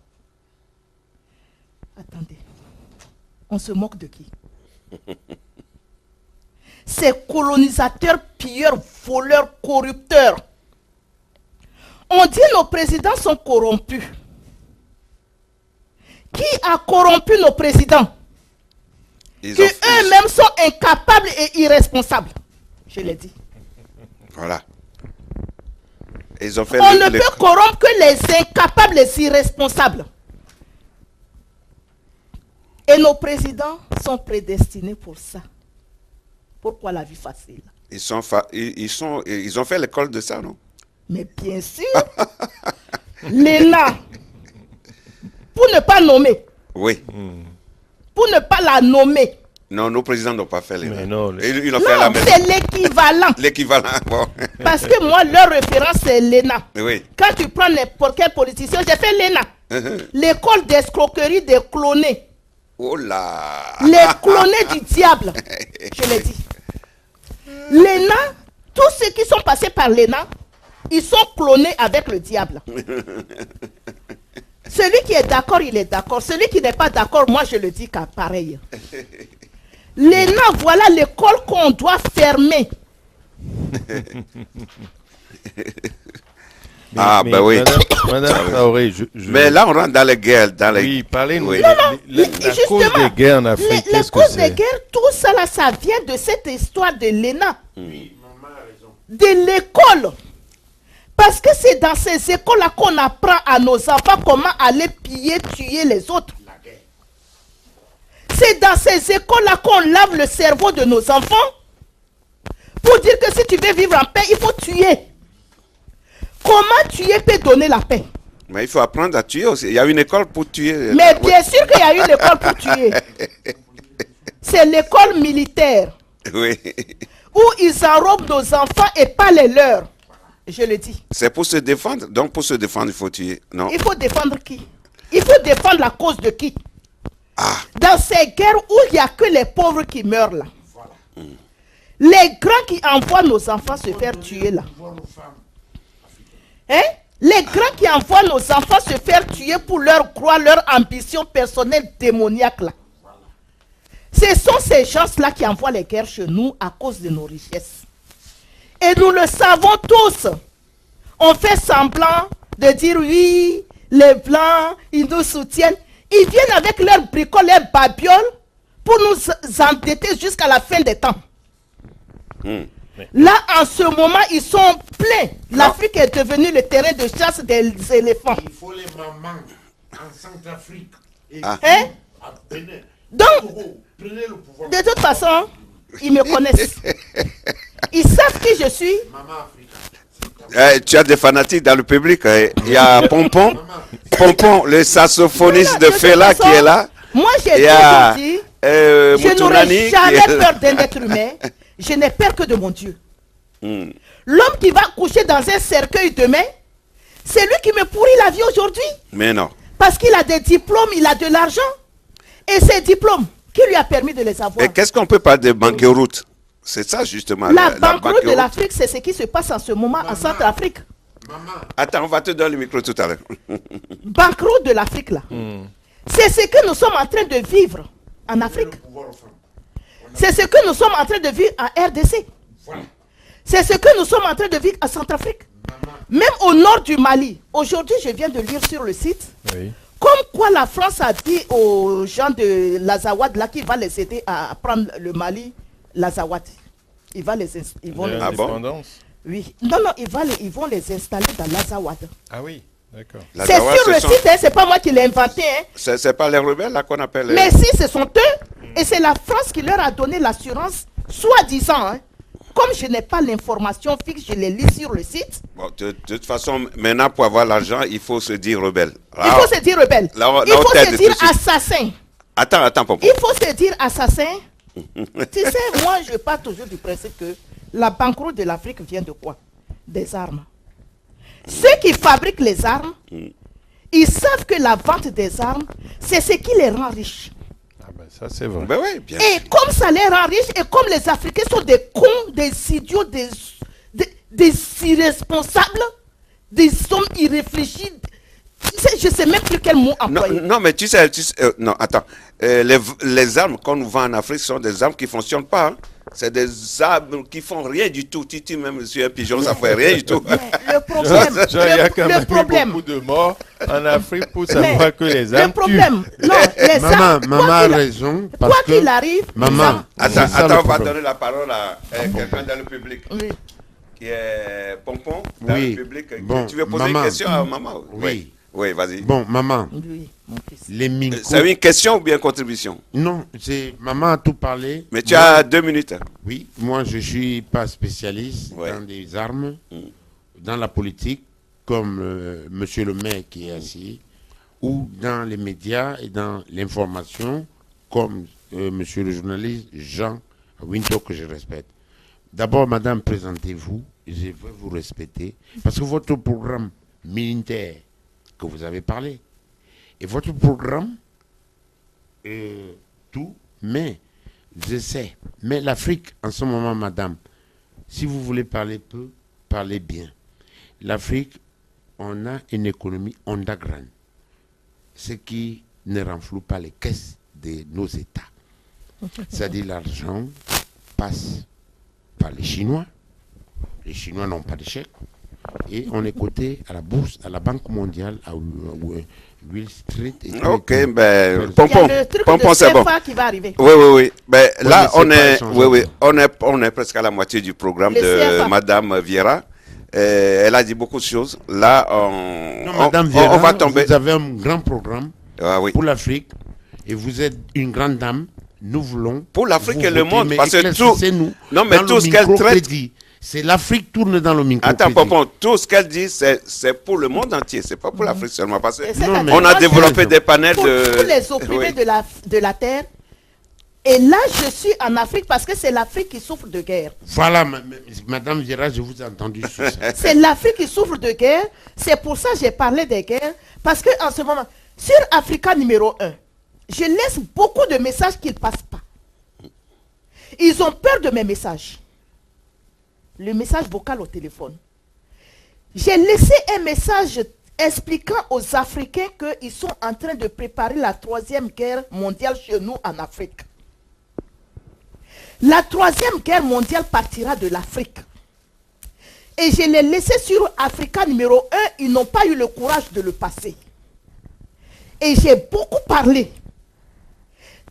Speaker 6: Attendez, on se moque de qui? Ces colonisateurs, pilleurs, voleurs, corrupteurs. On dit que nos présidents sont corrompus. Qui a corrompu nos présidents? Qui eux-mêmes sont incapables et irresponsables. Je l'ai dit.
Speaker 4: Voilà. Ils ont fait
Speaker 6: on ne peut corrompre que les incapables, les irresponsables. Et nos présidents sont prédestinés pour ça. Pourquoi la vie facile?
Speaker 4: Ils ont fait l'école de ça, non?
Speaker 6: Mais bien sûr. L'ENA. Pour ne pas nommer.
Speaker 4: Oui.
Speaker 6: Pour ne pas la nommer.
Speaker 4: Non, nos présidents n'ont pas fait l'ENA.
Speaker 7: Non,
Speaker 4: ils ont fait la même.
Speaker 6: C'est l'équivalent.
Speaker 4: L'équivalent, bon.
Speaker 6: Parce que moi, leur référence, c'est l'ENA.
Speaker 4: Oui.
Speaker 6: Quand tu prends n'importe quel politicien, j'ai fait l'ENA. L'école d'escroquerie des clonés.
Speaker 4: Oh là.
Speaker 6: Les clonés du diable. Je l'ai dit. L'ENA, tous ceux qui sont passés par l'ENA, ils sont clonés avec le diable. Celui qui est d'accord, il est d'accord. Celui qui n'est pas d'accord, moi je le dis qu'à pareil. L'ENA, voilà l'école qu'on doit fermer.
Speaker 4: Ben oui.
Speaker 7: Madame Traoré,
Speaker 4: Mais là, on rentre dans les guerres.
Speaker 7: Oui, parlez-nous.
Speaker 4: Oui.
Speaker 7: La cause des guerres en Afrique,
Speaker 6: La cause des guerres, tout ça là, ça vient de cette histoire de l'ENA.
Speaker 7: Oui, maman a raison.
Speaker 6: De l'école. Parce que c'est dans ces écoles-là qu'on apprend à nos enfants comment aller piller, tuer les autres. C'est dans ces écoles-là qu'on lave le cerveau de nos enfants pour dire que si tu veux vivre en paix, il faut tuer. Comment tuer peut donner la paix?
Speaker 4: Mais il faut apprendre à tuer aussi. Il y a une école pour tuer.
Speaker 6: Mais bien sûr qu'il y a une école pour tuer. C'est l'école militaire.
Speaker 4: Oui.
Speaker 6: Où ils enrobent nos enfants et pas les leurs. Je le dis.
Speaker 4: C'est pour se défendre. Donc pour se défendre, il faut tuer. Non.
Speaker 6: Il faut défendre qui? Il faut défendre la cause de qui? Dans ces guerres où il n'y a que les pauvres qui meurent là. Les grands qui envoient nos enfants se faire tuer là. Hein? Les grands qui envoient nos enfants se faire tuer pour leur croix, leur ambition personnelle démoniaque là. Ce sont ces gens-là qui envoient les guerres chez nous à cause de nos richesses. Et nous le savons tous. On fait semblant de dire oui, les blancs, ils nous soutiennent. Ils viennent avec leurs bricoles, leurs babioles pour nous endetter jusqu'à la fin des temps. Là, en ce moment, ils sont pleins. L'Afrique est devenue le terrain de chasse des éléphants.
Speaker 8: Il faut les mamans en Centrafrique.
Speaker 6: Hein? Donc, de toute façon, ils me connaissent. Ils savent qui je suis.
Speaker 4: Tu as des fanatiques dans le public. Il y a Pompon. Pompon, le saxophoniste de Fela qui est là.
Speaker 6: Moi, j'ai toujours dit, je n'aurai jamais peur d'un être humain. Je n'ai peur que de mon Dieu. L'homme qui va coucher dans un cercueil demain, c'est lui qui me pourrit la vie aujourd'hui.
Speaker 4: Mais non.
Speaker 6: Parce qu'il a des diplômes, il a de l'argent. Et ces diplômes, qui lui a permis de les avoir?
Speaker 4: Et qu'est-ce qu'on peut parler de banqueroute? C'est ça justement.
Speaker 6: La banqueroute de l'Afrique, c'est ce qui se passe en ce moment en Centrafrique.
Speaker 4: Attends, on va te donner le micro tout à l'heure.
Speaker 6: Banqueroute de l'Afrique là. C'est ce que nous sommes en train de vivre en Afrique. C'est ce que nous sommes en train de vivre en RDC. C'est ce que nous sommes en train de vivre en Centrafrique. Même au nord du Mali. Aujourd'hui, je viens de lire sur le site. Comme quoi la France a dit aux gens de l'Azawad là qu'il va les aider à prendre le Mali, l'Azawad. Ils vont les Oui. Non, ils vont les installer dans l'Azawad.
Speaker 7: Ah oui, d'accord.
Speaker 6: C'est sur le site, hein, c'est pas moi qui l'ai inventé. Hein.
Speaker 4: C'est pas les rebelles là qu'on appelle.
Speaker 6: Mais si, ce sont eux. Et c'est la France qui leur a donné l'assurance, soi-disant, hein, comme je n'ai pas l'information fixe, je les lis sur le site.
Speaker 4: Bon, de toute façon, maintenant, pour avoir l'argent, il faut se dire rebelle.
Speaker 6: Il faut se dire rebelle.
Speaker 4: Là,
Speaker 6: Il faut se dire assassin.
Speaker 4: Attends, Pompon.
Speaker 6: Il faut se dire assassin. Tu sais, moi, je pars toujours du principe que la banqueroute de l'Afrique vient de quoi? Des armes. Ceux qui fabriquent les armes, ils savent que la vente des armes, c'est ce qui les rend riches.
Speaker 7: Ah ben ça c'est vrai.
Speaker 4: Ben oui, bien
Speaker 6: Et
Speaker 4: sûr.
Speaker 6: comme ça les rend riches, et comme les Africains sont des cons, des idiots, des irresponsables, des hommes irréfléchis, je ne sais même plus quel mot employer.
Speaker 4: Non, mais tu sais, non, attends. Les armes qu'on nous vend en Afrique sont des armes qui ne fonctionnent pas. Hein. C'est des armes qui font rien du tout. Titi, même sur un pigeon, ça ne fait rien du tout.
Speaker 6: Mais le problème,
Speaker 7: Il y a quand même
Speaker 6: le problème,
Speaker 7: eu beaucoup de morts en Afrique pour savoir que les armes
Speaker 6: le problème, non, les
Speaker 9: Maman,
Speaker 6: armes,
Speaker 9: maman a raison.
Speaker 6: quoi
Speaker 9: Parce
Speaker 6: qu'il
Speaker 9: que
Speaker 6: arrive,
Speaker 9: maman,
Speaker 6: les armes-
Speaker 4: Attends, on va donner la parole à quelqu'un dans le public.
Speaker 6: Oui.
Speaker 4: Qui est Pompon, dans
Speaker 9: Oui.
Speaker 4: le public.
Speaker 9: Bon,
Speaker 4: Tu veux poser
Speaker 9: maman.
Speaker 4: une question à maman?
Speaker 9: Oui.
Speaker 4: Oui, vas-y.
Speaker 9: bon, maman,
Speaker 6: Oui, mon fils.
Speaker 9: les Minko.
Speaker 4: C'est une question ou bien une contribution?
Speaker 9: Non, c'est maman a tout parlé.
Speaker 4: Mais tu
Speaker 9: Moi,
Speaker 4: as 2 minutes.
Speaker 9: Oui, moi je suis pas spécialiste
Speaker 4: Ouais.
Speaker 9: dans des armes, dans la politique, comme monsieur le maire qui est assis, ou dans les médias et dans l'information, comme monsieur le journaliste Jean Winto, que je respecte. D'abord, madame, présentez-vous, je veux vous respecter, parce que votre programme militaire que vous avez parlé, et votre programme, tout, mais je sais, mais l'Afrique, en ce moment, madame, si vous voulez parler peu, parlez bien. L'Afrique, on a une économie underground, ce qui ne renfloue pas les caisses de nos États. C'est-à-dire l'argent passe par les Chinois. Les Chinois n'ont pas de chèque. Et on est coté à la bourse, à la Banque mondiale, à Wall Street. Et tout,
Speaker 4: Ok,
Speaker 9: et tout.
Speaker 4: ben,
Speaker 6: Il y a
Speaker 4: Pompon,
Speaker 6: le truc
Speaker 4: Pompon,
Speaker 6: de
Speaker 4: c'est bon.
Speaker 6: CFA qui va arriver.
Speaker 4: Oui. Ben,
Speaker 9: Oui,
Speaker 4: là,
Speaker 9: mais
Speaker 4: on
Speaker 9: c'est pas
Speaker 4: est,
Speaker 9: échangeable.
Speaker 4: on est presque à la moitié du programme
Speaker 6: Le
Speaker 4: de
Speaker 6: CFA.
Speaker 4: Madame Vieira. Elle a dit beaucoup de choses. Là,
Speaker 9: Non, Madame Vieira,
Speaker 4: on va tomber.
Speaker 9: vous avez un grand programme
Speaker 4: Ah oui.
Speaker 9: pour l'Afrique et vous êtes une grande dame. Nous voulons.
Speaker 4: Pour l'Afrique
Speaker 9: vous
Speaker 4: et le
Speaker 9: voter,
Speaker 4: monde,
Speaker 9: mais
Speaker 4: parce que
Speaker 9: éclaircissez-nous
Speaker 4: Non, mais
Speaker 9: dans
Speaker 4: tout
Speaker 9: le
Speaker 4: ce qu'elle traite.
Speaker 9: microcrédit. C'est l'Afrique tourne dans le microcrédit.
Speaker 4: Attends, Pompon, tout ce qu'elle dit, c'est pour le monde entier. C'est pas pour l'Afrique seulement. Parce que
Speaker 6: Et c'est
Speaker 9: Non, mais-
Speaker 6: à dire,
Speaker 4: on a
Speaker 6: moi,
Speaker 4: développé
Speaker 6: je-
Speaker 4: des panels
Speaker 6: pour
Speaker 4: de.
Speaker 6: tous les opprimés
Speaker 4: Oui.
Speaker 6: de la terre. Et là, je suis en Afrique parce que c'est l'Afrique qui souffre de guerre.
Speaker 9: Voilà, Madame Vieira, je vous ai entendu sur ça.
Speaker 6: C'est l'Afrique qui souffre de guerre. C'est pour ça que j'ai parlé des guerres. Parce qu'en ce moment, sur Africa numéro 1, je laisse beaucoup de messages qui ne passent pas. Ils ont peur de mes messages. Le message vocal au téléphone. J'ai laissé un message expliquant aux Africains qu'ils sont en train de préparer la 3e guerre mondiale chez nous en Afrique. La 3e guerre mondiale partira de l'Afrique. Et je l'ai laissé sur Africa numéro 1. Ils n'ont pas eu le courage de le passer. Et j'ai beaucoup parlé.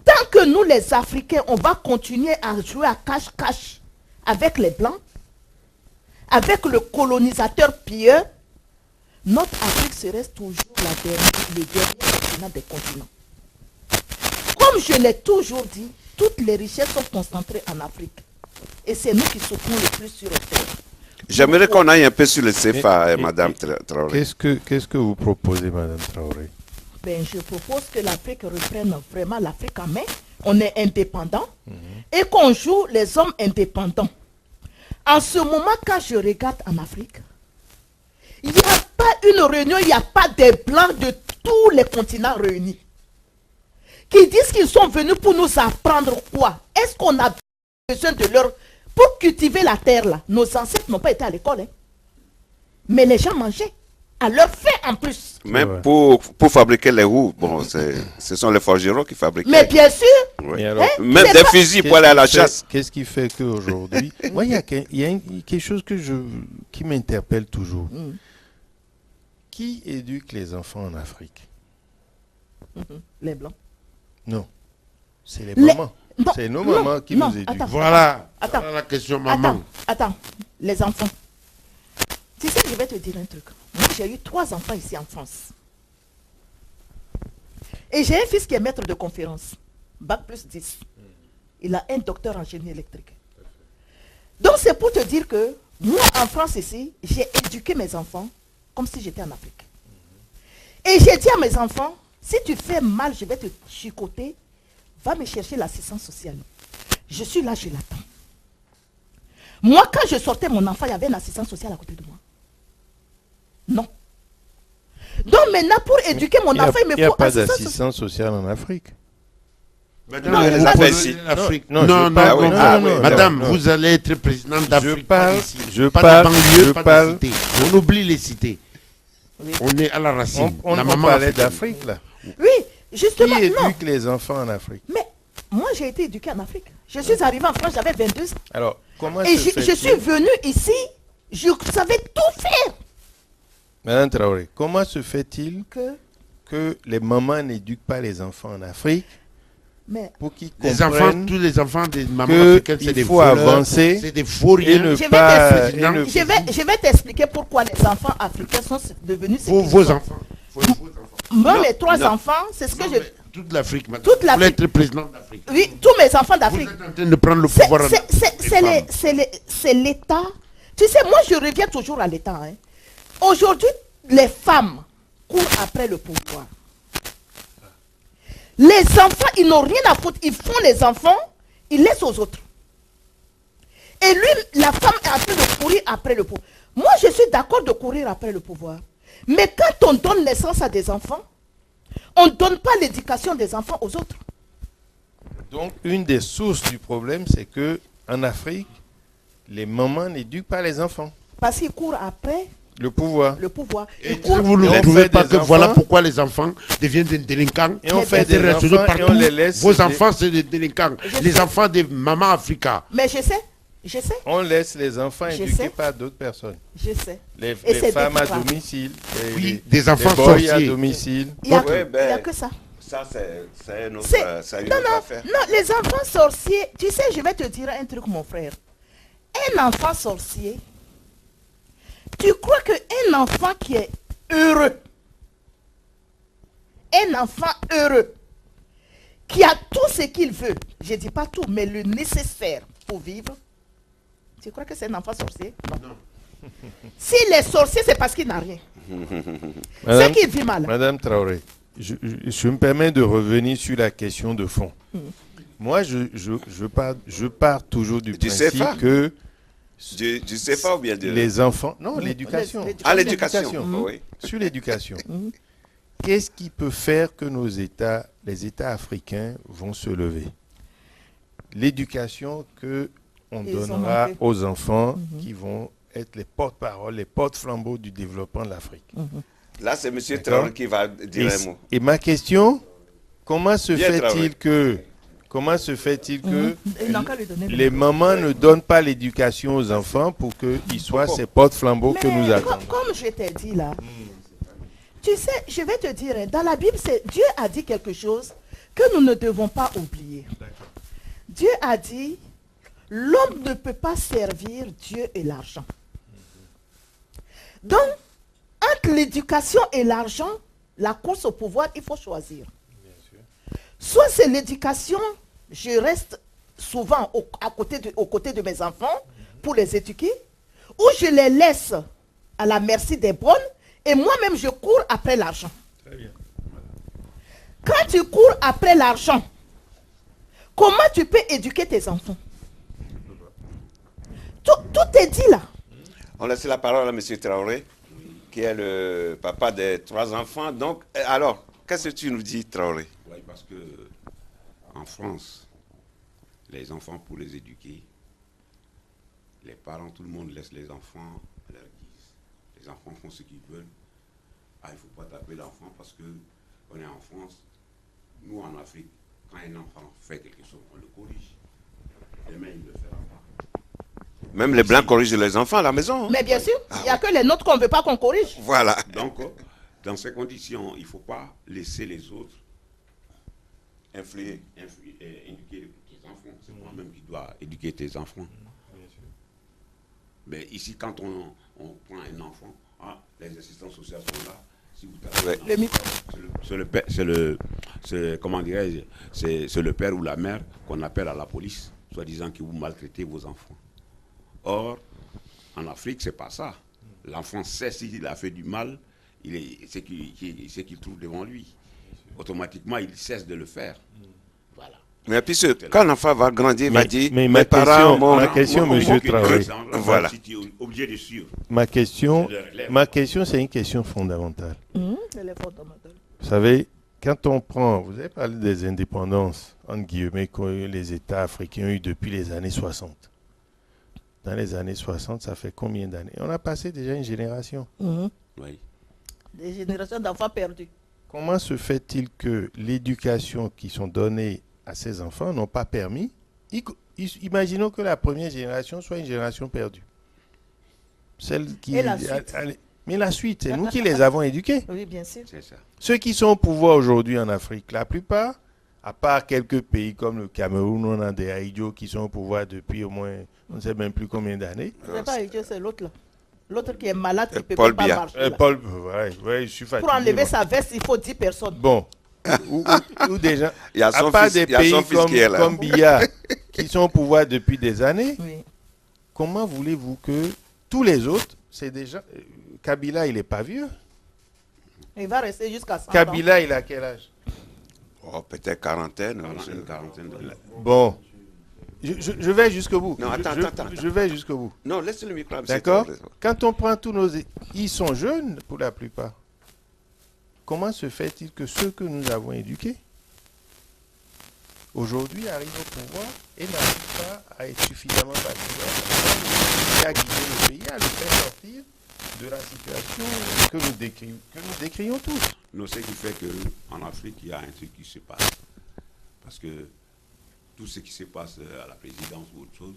Speaker 6: Tant que nous, les Africains, on va continuer à jouer à cache-cache avec les Blancs, avec le colonisateur pieux, notre Afrique serait toujours le dernier continent des continents. Comme je l'ai toujours dit, toutes les richesses sont concentrées en Afrique. Et c'est nous qui souffrons le plus sur terre.
Speaker 4: J'aimerais qu'on aille un peu sur le CFA, Madame Traoré.
Speaker 7: Qu'est-ce que vous proposez, Madame Traoré?
Speaker 6: Ben, je propose que l'Afrique reprenne vraiment l'Afrique en main. On est indépendant et qu'on joue les hommes indépendants. En ce moment, quand je regarde en Afrique, il n'y a pas une réunion, il n'y a pas des blancs de tous les continents réunis qui disent qu'ils sont venus pour nous apprendre quoi? Est-ce qu'on a besoin de leur... Pour cultiver la terre, là, nos ancêtres n'ont pas été à l'école. Hein. Mais les gens mangeaient. À leur faim en plus.
Speaker 4: Même pour fabriquer les roues, bon, ce sont les forgerons qui fabriquent.
Speaker 6: Mais bien sûr.
Speaker 4: Oui.
Speaker 7: Mais alors,
Speaker 4: Même
Speaker 6: c'est
Speaker 4: des
Speaker 6: pas-
Speaker 4: fusils pour aller à la chasse.
Speaker 7: Qu'est-ce qui fait qu'aujourd'hui... Moi, il y a quelque chose qui m'interpelle toujours. Qui éduque les enfants en Afrique?
Speaker 6: Les blancs.
Speaker 7: Non. C'est les
Speaker 6: Les-
Speaker 7: mamans.
Speaker 6: Non,
Speaker 7: C'est nos
Speaker 6: non,
Speaker 7: mamans qui
Speaker 6: non,
Speaker 7: nous éduquent.
Speaker 6: attends.
Speaker 9: Voilà.
Speaker 6: Attends.
Speaker 9: Voilà la question, maman.
Speaker 6: Attends, les enfants. Tu sais, je vais te dire un truc. Moi, j'ai eu 3 enfants ici en France. Et j'ai un fils qui est maître de conférence. Bac plus 10. Il a un docteur en génie électrique. Donc c'est pour te dire que moi en France ici, j'ai éduqué mes enfants comme si j'étais en Afrique. Et j'ai dit à mes enfants, si tu fais mal, je vais te chicoter, va me chercher l'assistance sociale. Je suis là, je l'attends. Moi, quand je sortais mon enfant, il y avait une assistance sociale à côté de moi. Non. Donc maintenant, pour éduquer mon enfant, il me faut
Speaker 7: Il n'y a pas
Speaker 6: assistance
Speaker 7: d'assistance sociale en Afrique.
Speaker 9: Madame,
Speaker 6: Non,
Speaker 9: vous
Speaker 6: pas
Speaker 9: ici. L'Afrique.
Speaker 7: Non,
Speaker 9: Non,
Speaker 7: je parle-
Speaker 9: non,
Speaker 7: non,
Speaker 9: non,
Speaker 7: non,
Speaker 9: Madame,
Speaker 7: non.
Speaker 9: vous allez être présidente d'Afrique.
Speaker 7: je
Speaker 9: pas
Speaker 7: parle-
Speaker 9: de banlieue,
Speaker 7: je
Speaker 9: pas
Speaker 7: parle-
Speaker 9: de cité. On oublie les cités.
Speaker 6: Oui.
Speaker 9: On est à la racine.
Speaker 7: On
Speaker 9: la
Speaker 7: on
Speaker 9: maman
Speaker 7: parlait
Speaker 9: africaine.
Speaker 7: d'Afrique, là.
Speaker 6: Oui, justement,
Speaker 7: Qui
Speaker 6: non.
Speaker 7: éduque les enfants en Afrique?
Speaker 6: Mais moi, j'ai été éduquée en Afrique. Je suis arrivée en France, j'avais 22 ans.
Speaker 7: Alors, comment
Speaker 6: Et
Speaker 7: se
Speaker 6: je
Speaker 7: fait-il-
Speaker 6: suis venue ici, je savais tout faire.
Speaker 7: Madame Traoré, comment se fait-il
Speaker 6: Que,
Speaker 7: que les mamans n'éduquent pas les enfants en Afrique
Speaker 6: mais
Speaker 7: pour qu'ils
Speaker 9: Les enfants,
Speaker 7: comprennent
Speaker 9: tous les enfants des mamans
Speaker 7: que
Speaker 9: africaines, c'est
Speaker 7: il
Speaker 9: des
Speaker 7: faut
Speaker 9: voleurs,
Speaker 7: avancer
Speaker 9: c'est des faux
Speaker 7: et
Speaker 9: riens.
Speaker 7: ne
Speaker 6: Je vais
Speaker 7: pas...
Speaker 6: t'expliquer.
Speaker 7: et ne-
Speaker 6: je vais t'expliquer pourquoi les enfants africains sont devenus ce qu'ils
Speaker 9: Vos
Speaker 6: sont.
Speaker 9: enfants. Vos enfants.
Speaker 6: Moi,
Speaker 4: Non,
Speaker 6: mes 3
Speaker 4: non.
Speaker 6: enfants, c'est ce que
Speaker 9: Non,
Speaker 6: je...
Speaker 9: mais toute l'Afrique, madame.
Speaker 6: Toute
Speaker 9: Vous voulez
Speaker 6: l'Afrique.
Speaker 9: être président d'Afrique.
Speaker 6: Oui, tous mes enfants
Speaker 9: Vous
Speaker 6: d'Afrique.
Speaker 9: êtes en train de prendre le
Speaker 6: C'est
Speaker 9: pouvoir.
Speaker 6: c'est l'État. Tu sais, moi, je reviens toujours à l'État. Hein. Aujourd'hui, les femmes courent après le pouvoir. Les enfants, ils n'ont rien à foutre. Ils font les enfants, ils laissent aux autres. Et lui, la femme est en train de courir après le pouvoir. Moi, je suis d'accord de courir après le pouvoir. Mais quand on donne naissance à des enfants, on ne donne pas l'éducation des enfants aux autres.
Speaker 7: Donc, une des sources du problème, c'est que en Afrique, les mamans n'éduquent pas les enfants.
Speaker 6: Parce qu'ils courent après
Speaker 7: Le pouvoir.
Speaker 6: le pouvoir.
Speaker 9: Et
Speaker 6: Ils courent-
Speaker 9: vous ne
Speaker 7: on
Speaker 9: trouvez
Speaker 7: fait
Speaker 9: pas
Speaker 7: des
Speaker 9: que
Speaker 7: enfants.
Speaker 9: voilà pourquoi les enfants deviennent des délinquants.
Speaker 7: Et on
Speaker 6: Mais
Speaker 7: fait
Speaker 6: bien
Speaker 7: des
Speaker 9: Des restés
Speaker 7: enfants et
Speaker 9: partout.
Speaker 7: on les laisse.
Speaker 9: Vos enfants, c'est des délinquants.
Speaker 6: Je
Speaker 9: Les
Speaker 6: sais.
Speaker 9: enfants des mamans africaines.
Speaker 6: Mais je sais.
Speaker 7: On laisse les enfants
Speaker 6: Je
Speaker 7: éduqués
Speaker 6: sais.
Speaker 7: par d'autres personnes.
Speaker 6: Je sais.
Speaker 7: Les,
Speaker 6: Et
Speaker 7: les
Speaker 6: c'est
Speaker 7: femmes à
Speaker 6: déplorable.
Speaker 7: domicile.
Speaker 9: Oui, des enfants
Speaker 7: les boys à
Speaker 9: sorciers.
Speaker 7: domicile.
Speaker 6: Il n'y a,
Speaker 4: Ouais, ben,
Speaker 6: il y a que ça.
Speaker 4: Ça, c'est une autre,
Speaker 6: C'est-
Speaker 4: une
Speaker 6: non,
Speaker 4: autre
Speaker 6: non,
Speaker 4: affaire.
Speaker 6: non, les enfants sorciers, tu sais, je vais te dire un truc, mon frère. Un enfant sorcier, tu crois qu'un enfant qui est heureux, un enfant heureux, qui a tout ce qu'il veut, je ne dis pas tout, mais le nécessaire pour vivre, tu crois que c'est un enfant sorcier? Non. S'il est sorcier, c'est parce qu'il n'a rien. C'est qu'il vit mal.
Speaker 7: Madame Traoré, je me permets de revenir sur la question de fond. Moi, je pars toujours du
Speaker 4: Du
Speaker 7: principe
Speaker 4: CFA?
Speaker 7: que
Speaker 4: Du CFA ou bien de...
Speaker 7: les enfants... Non, l'éducation.
Speaker 4: Ah, l'éducation. Oui.
Speaker 7: Sur l'éducation. Qu'est-ce qui peut faire que nos États, les États africains, vont se lever? L'éducation que on
Speaker 6: Ils ont
Speaker 7: donnera
Speaker 6: manqué.
Speaker 7: aux enfants qui vont être les porte-paroles, les porte-flambeaux du développement de l'Afrique.
Speaker 4: Là, c'est M.
Speaker 7: D'accord.
Speaker 4: Traoré qui va dire un mot.
Speaker 7: Et ma question, comment se
Speaker 4: Bien
Speaker 7: fait-il
Speaker 4: Traoré.
Speaker 7: que
Speaker 6: Il n'a qu'à lui donner le
Speaker 7: les mamans ne donnent pas l'éducation aux enfants pour qu'ils soient ces porte-flambeaux que nous
Speaker 6: Mais
Speaker 7: attendons?
Speaker 6: comme je t'ai dit là, tu sais, je vais te dire, hein, dans la Bible, Dieu a dit quelque chose que nous ne devons pas oublier. Dieu a dit, l'homme ne peut pas servir Dieu et l'argent. Donc, entre l'éducation et l'argent, la course au pouvoir, il faut choisir. Soit c'est l'éducation, je reste souvent aux côtés de mes enfants pour les éduquer, ou je les laisse à la merci des bonnes, et moi-même je cours après l'argent. Quand tu cours après l'argent, comment tu peux éduquer tes enfants? Tout est dit là.
Speaker 4: On laisse la parole à M. Traoré, qui est le papa des 3 enfants. Donc, alors, qu'est-ce que tu nous dis, Traoré?
Speaker 9: Oui, parce que en France, les enfants, pour les éduquer, les parents, tout le monde laisse les enfants à leur guise. Les enfants font ce qu'ils veulent. Ah, il ne faut pas taper l'enfant parce que on est en France. Nous, en Afrique, quand un enfant fait quelque chose, on le corrige. Demain, il ne le fera pas.
Speaker 4: Même les Blancs corrigent les enfants à la maison. Hein.
Speaker 6: Mais bien sûr, il n'y a que les nôtres qu'on ne veut pas qu'on corrige.
Speaker 4: Voilà.
Speaker 9: Donc, dans ces conditions, il ne faut pas laisser les autres éduquer tes enfants. C'est moi-même qui dois éduquer tes enfants. Mais ici, quand on prend un enfant, les assistants sociaux sont là. Si vous tapez
Speaker 4: Ouais.
Speaker 6: Le micro.
Speaker 9: comment dirais-je, c'est le père ou la mère qu'on appelle à la police, soi-disant que vous maltraitez vos enfants.
Speaker 4: Or, en Afrique, c'est pas ça. L'enfant sait s'il a fait du mal, c'est qu'il trouve devant lui. Automatiquement, il cesse de le faire. Voilà. Mais puisque quand l'enfant va grandir, il va dire
Speaker 7: mais
Speaker 4: mes parents m'ont...
Speaker 7: ma question, monsieur Traoré.
Speaker 4: Voilà.
Speaker 9: Obligé de suivre.
Speaker 7: Ma question, c'est une question fondamentale.
Speaker 6: Elle est fondamentale.
Speaker 7: Vous savez, quand on prend, vous avez parlé des indépendances, entre guillemets, que les États africains ont eu depuis les années 60. Dans les années 60, ça fait combien d'années? On a passé déjà une génération.
Speaker 4: Oui.
Speaker 6: Des générations d'enfants perdus.
Speaker 7: Comment se fait-il que l'éducation qui sont données à ces enfants n'ont pas permis? Imaginons que la première génération soit une génération perdue. Celle qui...
Speaker 6: Et la suite.
Speaker 7: Mais la suite, c'est nous qui les avons éduqués.
Speaker 6: Oui, bien sûr.
Speaker 4: C'est ça.
Speaker 7: Ceux qui sont au pouvoir aujourd'hui en Afrique, la plupart, à part quelques pays comme le Cameroun, on a des Aïdjo qui sont au pouvoir depuis au moins, on ne sait même plus combien d'années.
Speaker 6: Ce n'est pas Aïdjo, c'est l'autre là. L'autre qui est malade, qui ne peut
Speaker 4: Paul
Speaker 6: pas
Speaker 4: Biya.
Speaker 6: marcher.
Speaker 7: Paul, ouais, je suis fatigué.
Speaker 6: Pour enlever sa veste, il faut 10 personnes.
Speaker 7: Bon. ou des gens,
Speaker 4: Il y a son
Speaker 7: à part
Speaker 4: fils,
Speaker 7: des
Speaker 4: il y a
Speaker 7: pays
Speaker 4: son fils qui est là.
Speaker 7: comme Biya, qui sont au pouvoir depuis des années,
Speaker 6: Oui.
Speaker 7: comment voulez-vous que tous les autres, c'est déjà... Kabila, il n'est pas vieux.
Speaker 6: Il va rester jusqu'à 100 ans.
Speaker 7: Kabila, il a quel âge?
Speaker 4: Oh, peut-être quarantaine d'années.
Speaker 7: Bon. Je vais jusqu'au bout.
Speaker 4: Non, attends.
Speaker 7: Je vais jusqu'au bout.
Speaker 4: Non, laisse le micro.
Speaker 7: D'accord? Quand on prend tous nos... Ils sont jeunes pour la plupart. Comment se fait-il que ceux que nous avons éduqués, aujourd'hui, arrivent au pouvoir et n'arrivent pas à être suffisamment patriotes, à guider le pays, à le faire sortir de la situation que nous décrions tous?
Speaker 4: Non, ce qui fait qu'en Afrique, il y a un truc qui se passe. Parce que tout ce qui se passe à la présidence ou autre chose,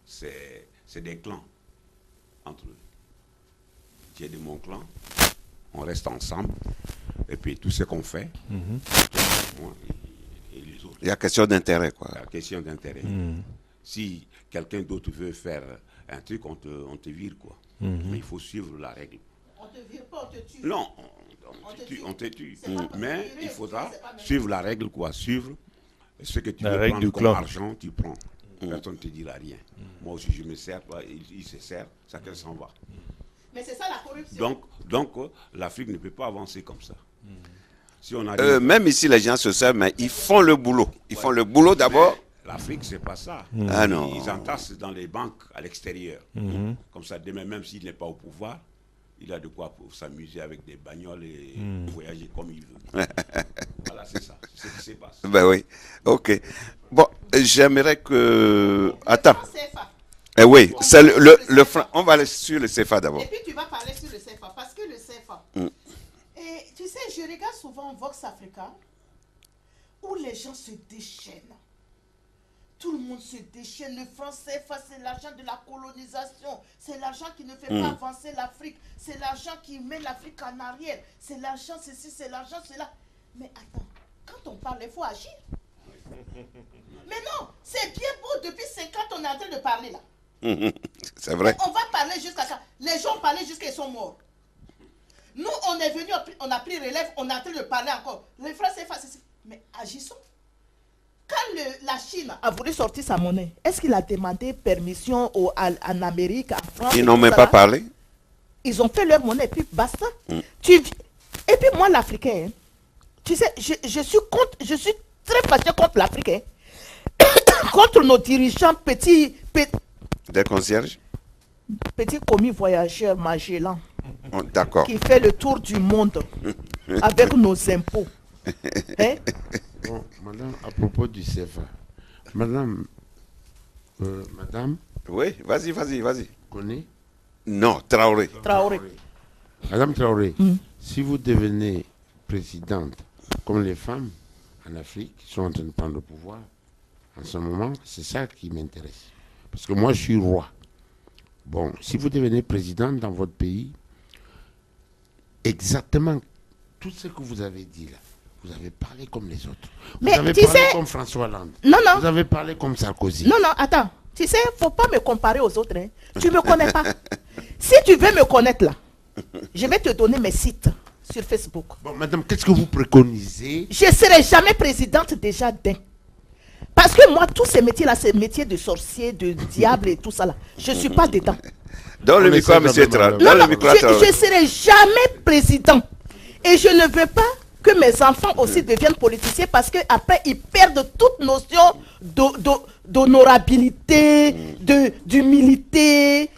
Speaker 4: c'est des clans entre eux. J'ai de mon clan, on reste ensemble, et puis tout ce qu'on fait, moi et les autres. Il y a question d'intérêt, quoi. Il y a question d'intérêt. Si quelqu'un d'autre veut faire un truc, on te vire, quoi. Mais il faut suivre la règle.
Speaker 6: On te vire pas, on te tue.
Speaker 4: Non, on te tue. Mais il faudra suivre la règle, quoi. Suivre ce que tu veux prendre comme argent, tu prends. Personne ne te dira rien. Moi aussi, je me sers, il se sert, chacun s'en va.
Speaker 6: Mais c'est ça la corruption.
Speaker 4: Donc l'Afrique ne peut pas avancer comme ça. Si on même ici, les gens se servent, mais ils font le boulot. Ils font le boulot d'abord. L'Afrique, c'est pas ça.
Speaker 7: Ah non.
Speaker 4: Ils entassent dans les banques à l'extérieur. Comme ça, demain, même s'il n'est pas au pouvoir, il a de quoi pour s'amuser avec des bagnoles et voyager comme il veut. Voilà, c'est ça. C'est ce qui se passe. Ben oui. Ok. Bon, j'aimerais que... Attends. Oui, c'est le franc. On va aller sur le CFA d'abord.
Speaker 6: Et puis tu vas parler sur le CFA. Parce que le CFA... Et tu sais, je regarde souvent Vox Africa, où les gens se déchaînent. Tout le monde se déchaîne. Le franc CFA, c'est l'argent de la colonisation. C'est l'argent qui ne fait pas avancer l'Afrique. C'est l'argent qui met l'Afrique en arrière. C'est l'argent ceci, c'est l'argent cela. Mais attends, quand on parle, il faut agir. Mais non, c'est bien beau. Depuis 5 ans, on est en train de parler là.
Speaker 4: C'est vrai.
Speaker 6: Mais on va parler jusqu'à quand? Les gens ont parlé jusqu'à ils sont morts. Nous, on est venus, on a pris relève, on est en train de parler encore. Le franc CFA, c'est... Mais agissons. Quand la Chine a voulu sortir sa monnaie, est-ce qu'il a demandé permission en Amérique, en France?
Speaker 4: Ils n'ont même pas parlé.
Speaker 6: Ils ont fait leur monnaie et puis basta. Et puis moi, l'Africain, tu sais, je suis très fâché contre l'Africain. Contre nos dirigeants petits...
Speaker 4: Des concierges?
Speaker 6: Petit commis voyageur Magellan.
Speaker 4: D'accord.
Speaker 6: Qui fait le tour du monde avec nos impôts. Hein?
Speaker 9: Bon, madame, à propos du CFA, madame.
Speaker 4: Oui, vas-y.
Speaker 9: Connais?
Speaker 4: Non, Traoré.
Speaker 9: Madame Traoré, si vous devenez présidente, comme les femmes en Afrique qui sont en train de prendre le pouvoir, en ce moment, c'est ça qui m'intéresse. Parce que moi, je suis roi. Bon, si vous devenez présidente dans votre pays, exactement tout ce que vous avez dit là, vous avez parlé comme les autres. Vous avez parlé comme François Hollande.
Speaker 6: Non.
Speaker 9: Vous avez parlé comme Sarkozy.
Speaker 6: Non, attends. Tu sais, faut pas me comparer aux autres. Hein. Tu me connais pas. Si tu veux me connaître là, je vais te donner mes sites sur Facebook.
Speaker 9: Bon, madame, qu'est-ce que vous préconisez?
Speaker 6: Je ne serai jamais présidente déjà d'un. Parce que moi, tous ces métiers-là, ces métiers de sorcier, de diable et tout ça là, je ne suis pas dedans.
Speaker 4: Dans le micro, monsieur Traoré.
Speaker 6: Non, non, je ne serai jamais président. Et je ne veux pas que mes enfants aussi deviennent politiciens parce qu'après, ils perdent toute notion d'honorabilité, d'humilité.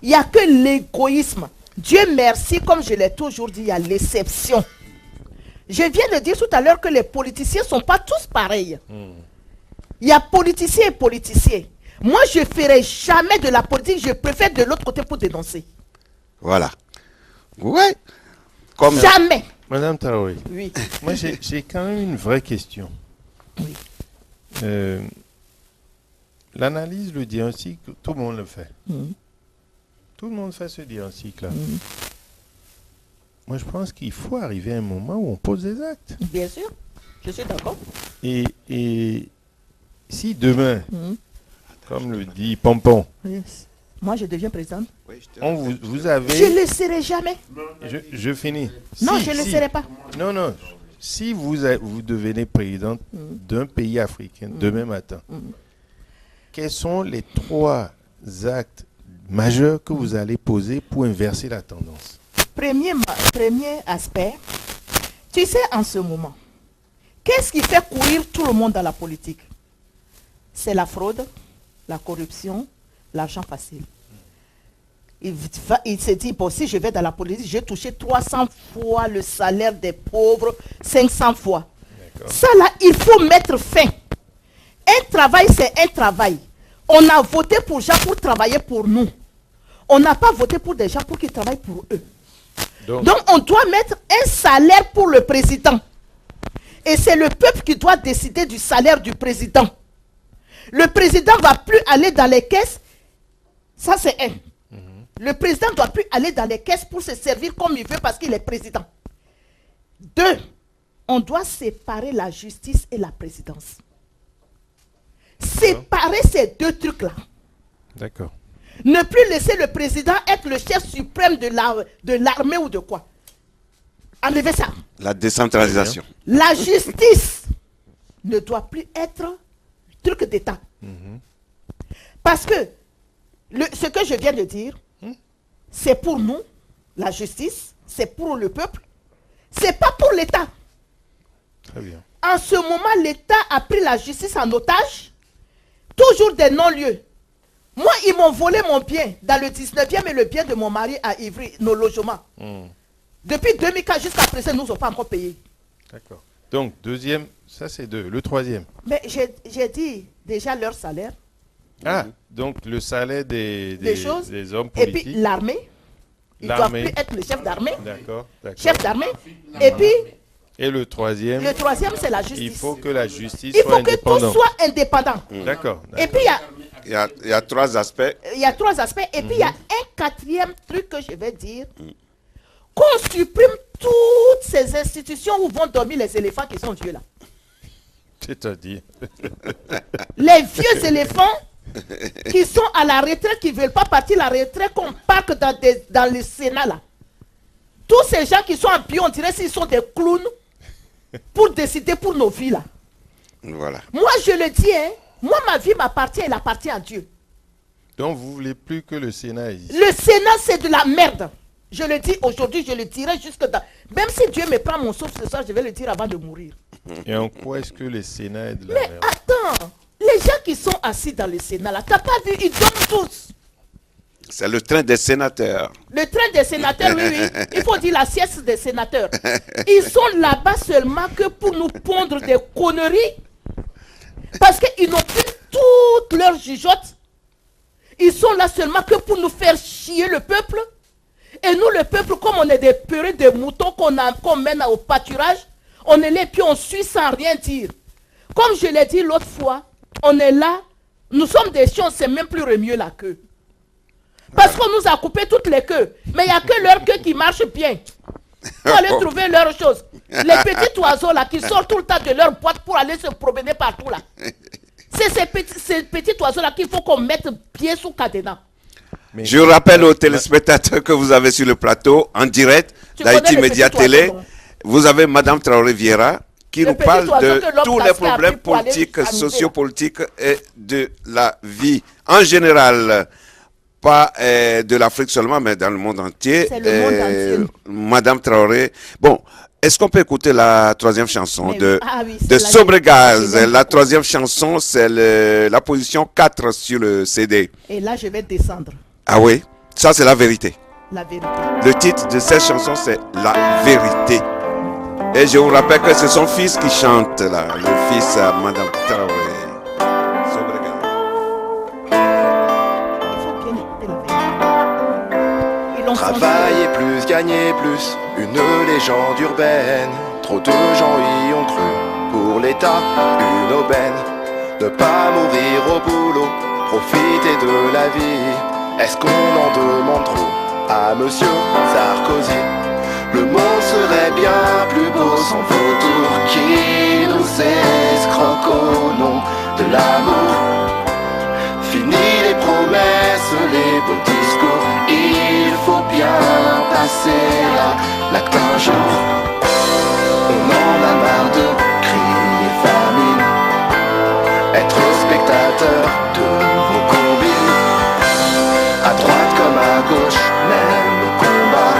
Speaker 6: Il n'y a que l'égoïsme. Dieu merci, comme je l'ai toujours dit, il y a l'exception. Je viens de dire tout à l'heure que les politiciens ne sont pas tous pareils. Il y a politiciens et politiciens. Moi, je ne ferai jamais de la politique, je préfère de l'autre côté pour dénoncer.
Speaker 4: Voilà. Ouais. Comme...
Speaker 6: Jamais.
Speaker 7: Madame Traoré,
Speaker 6: oui.
Speaker 7: Moi j'ai quand même une vraie question.
Speaker 6: Oui.
Speaker 7: L'analyse, le diagnostic, tout le monde le fait.
Speaker 6: Mm.
Speaker 7: Tout le monde fait ce diagnostic-là. Mm. Moi je pense qu'il faut arriver à un moment où on pose des actes.
Speaker 6: Bien sûr, je suis d'accord.
Speaker 7: Et si demain, comme le dit Pompon,
Speaker 6: yes. Moi je deviens présidente,
Speaker 7: vous avez...
Speaker 6: Je ne le serai jamais.
Speaker 7: Je finis.
Speaker 6: Non, je ne le serai pas.
Speaker 7: Non, non. Si vous devenez présidente d'un pays africain demain matin, quels sont les 3 actes majeurs que vous allez poser pour inverser la tendance?
Speaker 6: Premier aspect, tu sais en ce moment, qu'est-ce qui fait courir tout le monde dans la politique? C'est la fraude, la corruption, l'argent facile. Il s'est dit, bon, si je vais dans la politique, j'ai touché 300 fois le salaire des pauvres, 500 fois. Ça là, il faut mettre fin. Un travail, c'est un travail. On a voté pour gens pour travailler pour nous. On n'a pas voté pour des gens pour qu'ils travaillent pour eux. Donc on doit mettre un salaire pour le président. Et c'est le peuple qui doit décider du salaire du président. Le président ne va plus aller dans les caisses. Ça, c'est un. Le président ne doit plus aller dans les caisses pour se servir comme il veut parce qu'il est président. 2, on doit séparer la justice et la présidence. Séparer ces 2 trucs-là.
Speaker 7: D'accord.
Speaker 6: Ne plus laisser le président être le chef suprême de l'armée ou de quoi. Enlevez ça.
Speaker 4: La décentralisation.
Speaker 6: La justice ne doit plus être truc d'État. Parce que ce que je viens de dire, c'est pour nous, la justice, c'est pour le peuple, c'est pas pour l'État.
Speaker 7: Très bien.
Speaker 6: En ce moment, l'État a pris la justice en otage, toujours des non-lieux. Moi, ils m'ont volé mon bien dans le 19e et le bien de mon mari à Ivry, nos logements. Depuis 2004 jusqu'à présent, nous n'ont pas encore payé. D'accord.
Speaker 7: Donc, deuxième, ça c'est 2. Le troisième.
Speaker 6: Mais j'ai dit déjà leur salaire.
Speaker 7: Ah, donc le salaire des hommes politiques.
Speaker 6: Et puis l'armée. Ils doivent plus être le chef d'armée.
Speaker 7: D'accord.
Speaker 6: Chef d'armée. Et puis...
Speaker 7: Et le troisième.
Speaker 6: Le troisième, c'est la justice.
Speaker 7: Il faut que la justice soit indépendante.
Speaker 6: Il faut que tout soit indépendant.
Speaker 7: D'accord.
Speaker 6: Et puis
Speaker 4: il y a 3 aspects.
Speaker 6: Il y a 3 aspects. Et puis il y a un 4e truc que je vais dire. Qu'on supprime toutes ces institutions où vont dormir les éléphants qui sont vieux là.
Speaker 7: C'est-à-dire
Speaker 6: les vieux éléphants qui sont à la retraite, qui ne veulent pas partir à la retraite, qu'on parque dans le Sénat là. Tous ces gens qui sont en bio, on dirait s'ils sont des clowns pour décider pour nos vies là.
Speaker 4: Voilà.
Speaker 6: Moi je le dis, hein, moi ma vie m'appartient, elle appartient à Dieu.
Speaker 7: Donc vous ne voulez plus que le Sénat existe?
Speaker 6: Le Sénat c'est de la merde. Je le dis aujourd'hui, je le dirai jusque dans... Même si Dieu me prend mon souffle ce soir, je vais le dire avant de mourir.
Speaker 7: Et en quoi est-ce que le Sénat est de la merde?
Speaker 6: Mais attends, les gens qui sont assis dans le Sénat là, t'as pas vu, ils dorment tous.
Speaker 4: C'est le train des sénateurs.
Speaker 6: Le train des sénateurs, oui, oui. Il faut dire la sieste des sénateurs. Ils sont là-bas seulement que pour nous pondre des conneries. Parce qu'ils n'ont plus toutes leurs jugeotes. Ils sont là seulement que pour nous faire chier le peuple. Et nous, le peuple, comme on est des peureux, des moutons qu'on mène au pâturage, on est là et puis on suit sans rien dire. Comme je l'ai dit l'autre fois, on est là, nous sommes des chiens, on ne sait même plus remuer la queue. Parce qu'on nous a coupé toutes les queues. Mais il n'y a que leur queue qui marche bien. Pour aller trouver leurs choses. Les petits oiseaux là qui sortent tout le temps de leur boîte pour aller se promener partout là. C'est ces petits oiseaux là qu'il faut qu'on mette pied sous cadenas.
Speaker 4: Je rappelle aux téléspectateurs que vous avez sur le plateau, en direct, d'Haïti Média Télé, vous avez Madame Traoré Vieira, qui nous parle de tous les problèmes politiques, sociopolitiques et de la vie en général. Pas de l'Afrique seulement, mais dans le monde entier.
Speaker 6: C'est le monde entier.
Speaker 4: Madame Traoré. Bon, est-ce qu'on peut écouter la troisième chanson de
Speaker 6: de
Speaker 4: Sobregaz? La troisième chanson, c'est la position 4 sur le CD.
Speaker 6: Et là, je vais descendre.
Speaker 4: Ah oui, ça c'est la vérité.
Speaker 6: La vérité.
Speaker 4: Le titre de cette chanson, c'est La vérité. Et je vous rappelle que c'est son fils qui chante, là, le fils à Madame Traoré.
Speaker 5: Travailler plus, gagner plus, une légende urbaine. Trop de gens y ont cru, pour l'État, une aubaine. Ne pas mourir au boulot, profiter de la vie. Est-ce qu'on en demande trop à Monsieur Sarkozy? Le monde serait bien plus beau sans vautours qui nous escroquent au nom de l'amour. Fini les promesses, les beaux discours. Il faut bien passer à l'acte un jour. On en a marre de crier famine, être spectateur de vos combines. À droite comme à gauche, même au combat.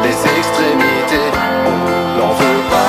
Speaker 5: Les extrémités, on n'en veut pas.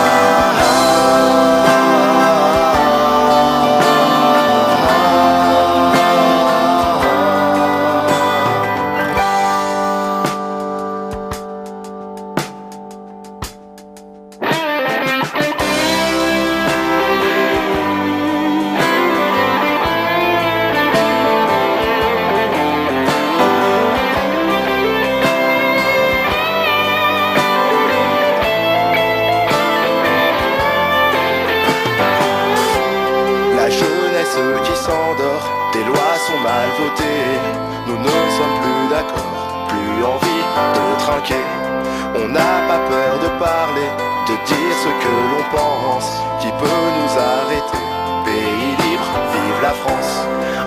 Speaker 5: Des lois sont mal votées, nous ne sommes plus d'accord, plus envie de trinquer. On n'a pas peur de parler, de dire ce que l'on pense. Qui peut nous arrêter? Pays libre, vive la France.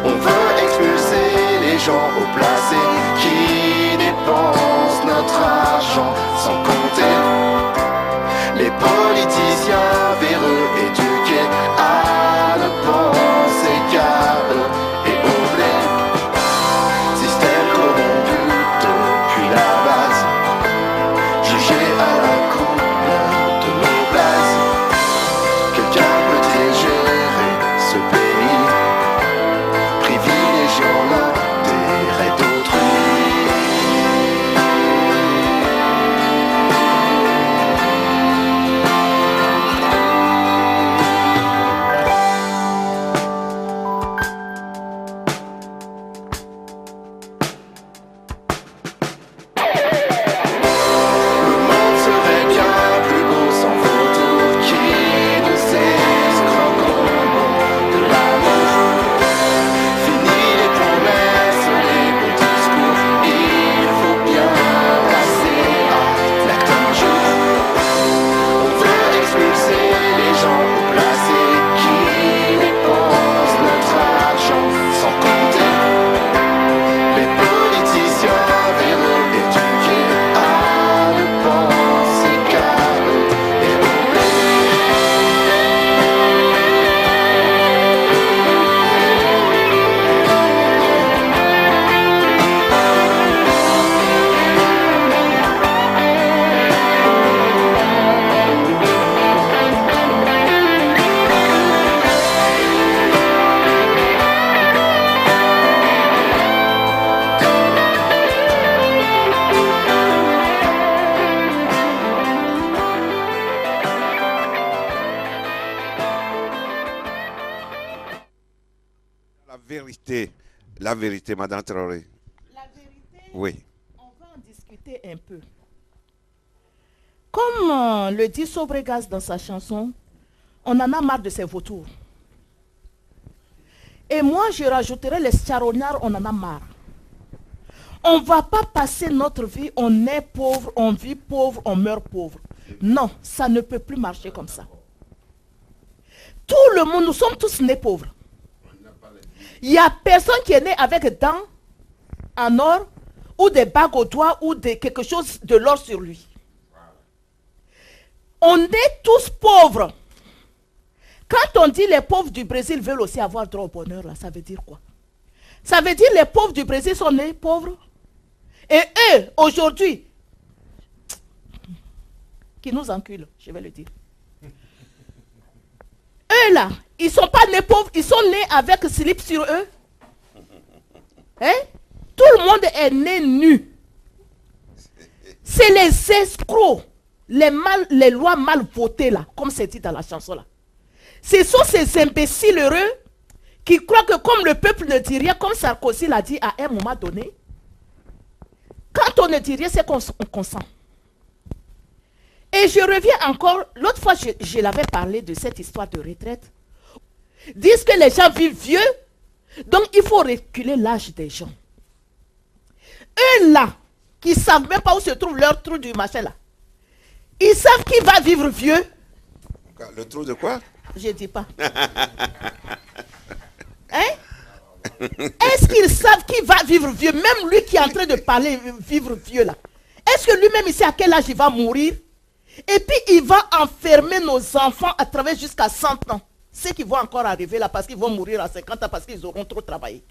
Speaker 5: On veut expulser les gens haut placés qui dépensent notre argent sans compter. Les politiciens véreux éduqués à ne penser qu'à eux et au blé. Système corrompu depuis la base, jugé à la couleur de nos places. Quelqu'un peut gérer ce pays, privilégiant l'intérêt d'autrui.
Speaker 4: La vérité, Madame Traoré.
Speaker 6: La vérité,
Speaker 4: oui.
Speaker 6: On va en discuter un peu. Comme le dit Sobregaz dans sa chanson, on en a marre de ces vautours. Et moi, je rajouterai les charognards, on en a marre. On ne va pas passer notre vie, on est pauvre, on vit pauvre, on meurt pauvre. Non, ça ne peut plus marcher comme ça. Tout le monde, nous sommes tous nés pauvres. Il n'y a personne qui est né avec des dents en or ou des bagues au doigt ou quelque chose de l'or sur lui. On est tous pauvres. Quand on dit les pauvres du Brésil veulent aussi avoir droit au bonheur, là, ça veut dire quoi? Ça veut dire les pauvres du Brésil sont nés pauvres. Et eux, aujourd'hui, qui nous enculent, je vais le dire. Eux là, ils ne sont pas nés pauvres, ils sont nés avec slip sur eux. Hein? Tout le monde est né nu. C'est les escrocs, les lois mal votées là, comme c'est dit dans la chanson là. Ce sont ces imbéciles heureux qui croient que comme le peuple ne dit rien, comme Sarkozy l'a dit à un moment donné, quand on ne dit rien, c'est qu'on consent. Et je reviens encore, l'autre fois je l'avais parlé de cette histoire de retraite. Disent que les gens vivent vieux, donc il faut reculer l'âge des gens. Eux là, qui ne savent même pas où se trouve leur trou du machin là, ils savent qui va vivre vieux.
Speaker 4: Le trou de quoi?
Speaker 6: Je ne dis pas. Hein? Est-ce qu'ils savent qui va vivre vieux? Même lui qui est en train de parler vivre vieux là. Est-ce que lui-même il sait à quel âge il va mourir? Et puis il va enfermer nos enfants à travers jusqu'à 100 ans. Ceux qui vont encore arriver là parce qu'ils vont mourir à 50 ans parce qu'ils auront trop travaillé.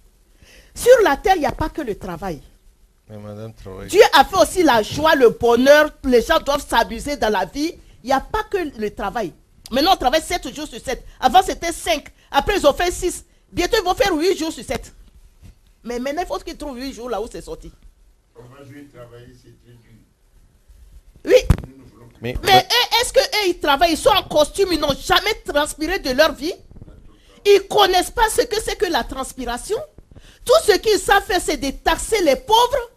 Speaker 6: Sur la terre, il n'y a pas que le travail.
Speaker 7: Mais Madame Traoré,
Speaker 6: Dieu a fait aussi la joie, le bonheur. Les gens doivent s'amuser dans la vie. Il n'y a pas que le travail. Maintenant, on travaille 7 jours sur 7. Avant, c'était 5. Après, ils ont fait 6. Bientôt, ils vont faire 8 jours sur 7. Mais maintenant, il faut qu'ils trouvent 8 jours là où c'est sorti.
Speaker 8: On va jouer travailler, c'est très dur.
Speaker 6: Oui.
Speaker 7: mais
Speaker 6: est-ce qu'eux, ils travaillent? Ils sont en costume, ils n'ont jamais transpiré de leur vie. Ils ne connaissent pas ce que c'est que la transpiration. Tout ce qu'ils savent faire, c'est de taxer les pauvres.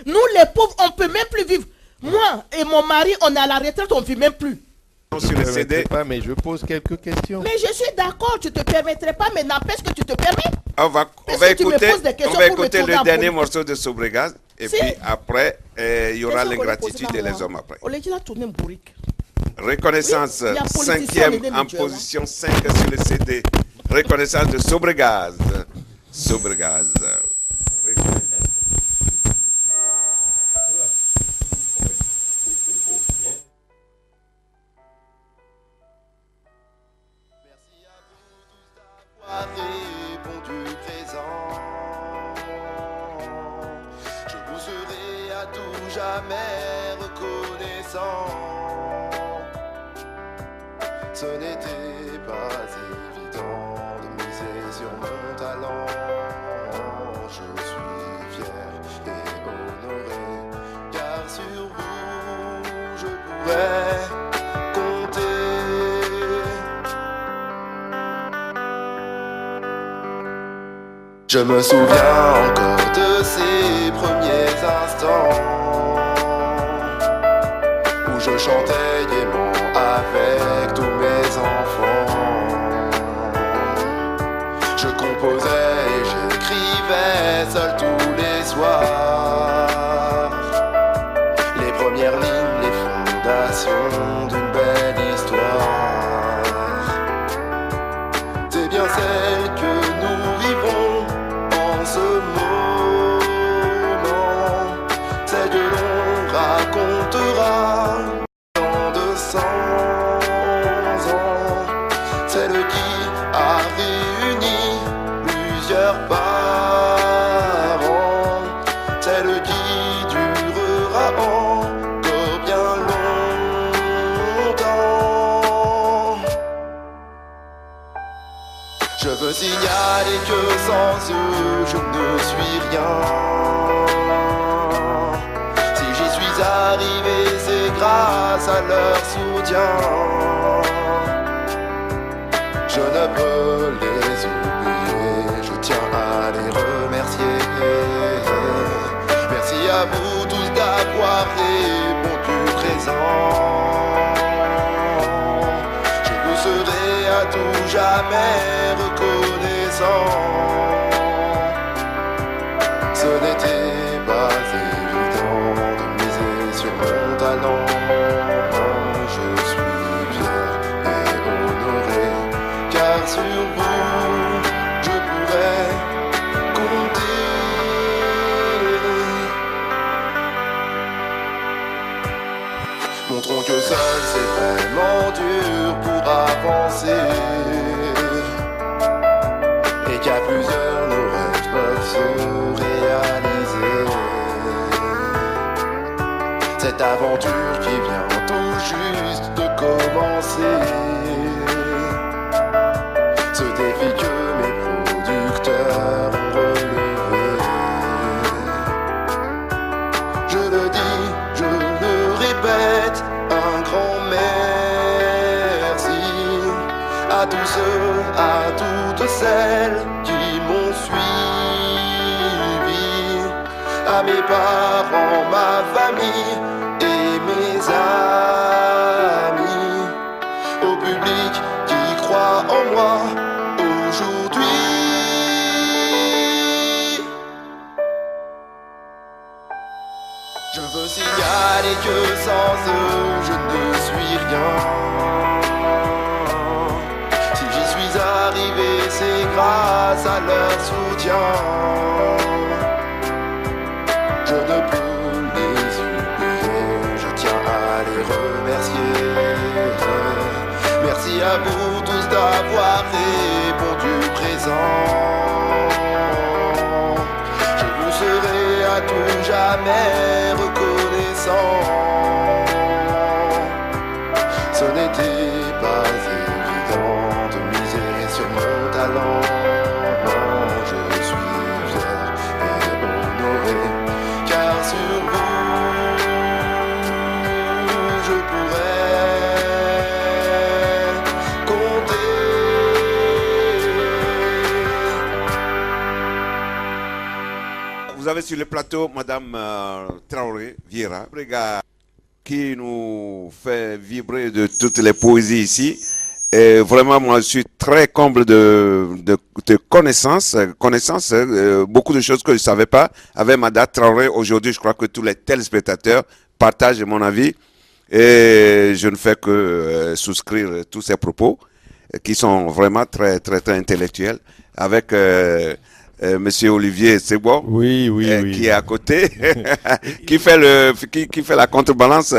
Speaker 6: Nous, les pauvres, on ne peut même plus vivre. Moi et mon mari, on est à la retraite, on ne vit même plus.
Speaker 4: Sur le CD.
Speaker 7: pas, mais je pose quelques questions.
Speaker 6: Mais je suis d'accord, tu ne te permettrais pas, mais n'empêche que tu te permets.
Speaker 4: On va
Speaker 6: Parce que tu me
Speaker 4: écouter,
Speaker 6: poses des questions
Speaker 4: on va
Speaker 6: pour me
Speaker 4: écouter
Speaker 6: tourner
Speaker 4: le
Speaker 6: en
Speaker 4: dernier
Speaker 6: politique.
Speaker 4: morceau de Sobregaz. Et
Speaker 6: Si.
Speaker 4: puis après, il y aura
Speaker 6: Qu'est-ce qu'on
Speaker 4: l'ingratitude
Speaker 6: pose
Speaker 4: et
Speaker 6: dans
Speaker 4: les
Speaker 6: moi?
Speaker 4: hommes après.
Speaker 6: On les dit là, tourner un bourrique.
Speaker 4: Reconnaissance,
Speaker 6: Oui, il y a un politicien,
Speaker 4: 5e
Speaker 6: il est
Speaker 4: en
Speaker 6: mutuel, hein.
Speaker 4: position 5 sur le CD. Reconnaissance de Sobregaz. Sobregaz.
Speaker 5: Répondu présent, je vous serai à tout jamais reconnaissant. Ce n'était pas évident de miser sur mon talent. Je suis fier et honoré, car sur vous je pourrais compter. Je me souviens encore de ces premiers instants où je chantais gaiement avec tous mes enfants. Je composais et j'écrivais seul tous les soirs les premières lignes, les fondations d'une belle histoire. C'est bien celle que nous vivons en ce moment, celle que l'on racontera dans 200 ans, celle qui a réuni plusieurs parents, celle qui durera encore bien longtemps. Je veux signaler que sans eux je ne suis rien. Si j'y suis arrivé, c'est grâce à leur soutien. Je ne peux les oublier, je tiens à les remercier. Merci à vous tous d'avoir répondu présent. Je vous serai à tout jamais reconnaissant. Ce n'était pas évident de miser sur mon talent. Je suis fier et honoré, car sur vous je pourrais compter. Montrons que seul c'est vraiment dur pour avancer, et qu'à plusieurs nos rêves peuvent se réaliser. Cette aventure qui vient tout juste de commencer, ce défi que mes producteurs ont relevé. Je le dis, je le répète, un grand merci à tous ceux, à toutes celles qui m'ont suivi, à mes parents, ma famille et mes amis, au public qui croit en moi aujourd'hui. Je veux signaler que sans eux je ne suis rien. Si j'y suis arrivé, c'est grâce à leur soutien. Je ne peux les oublier, je tiens à les remercier. Merci à vous tous d'avoir répondu présent. Je vous serai à tout jamais reconnaissant. Ce n'était pas évident de miser sur mon talent. Non, je suis fier et honoré, car sur vous je pourrais compter.
Speaker 4: Vous avez sur le plateau Madame Traoré Vieira, qui nous fait vibrer de toutes les poésies ici. Et vraiment, moi, je suis très comble de connaissances, beaucoup de choses que je ne savais pas. Avec Madame Traoré, aujourd'hui, je crois que tous les téléspectateurs partagent mon avis. Et je ne fais que souscrire tous ces propos, qui sont vraiment très, très, très intellectuels. Avec Monsieur Olivier Sebo,
Speaker 7: oui.
Speaker 4: qui est à côté, qui fait la contrebalance,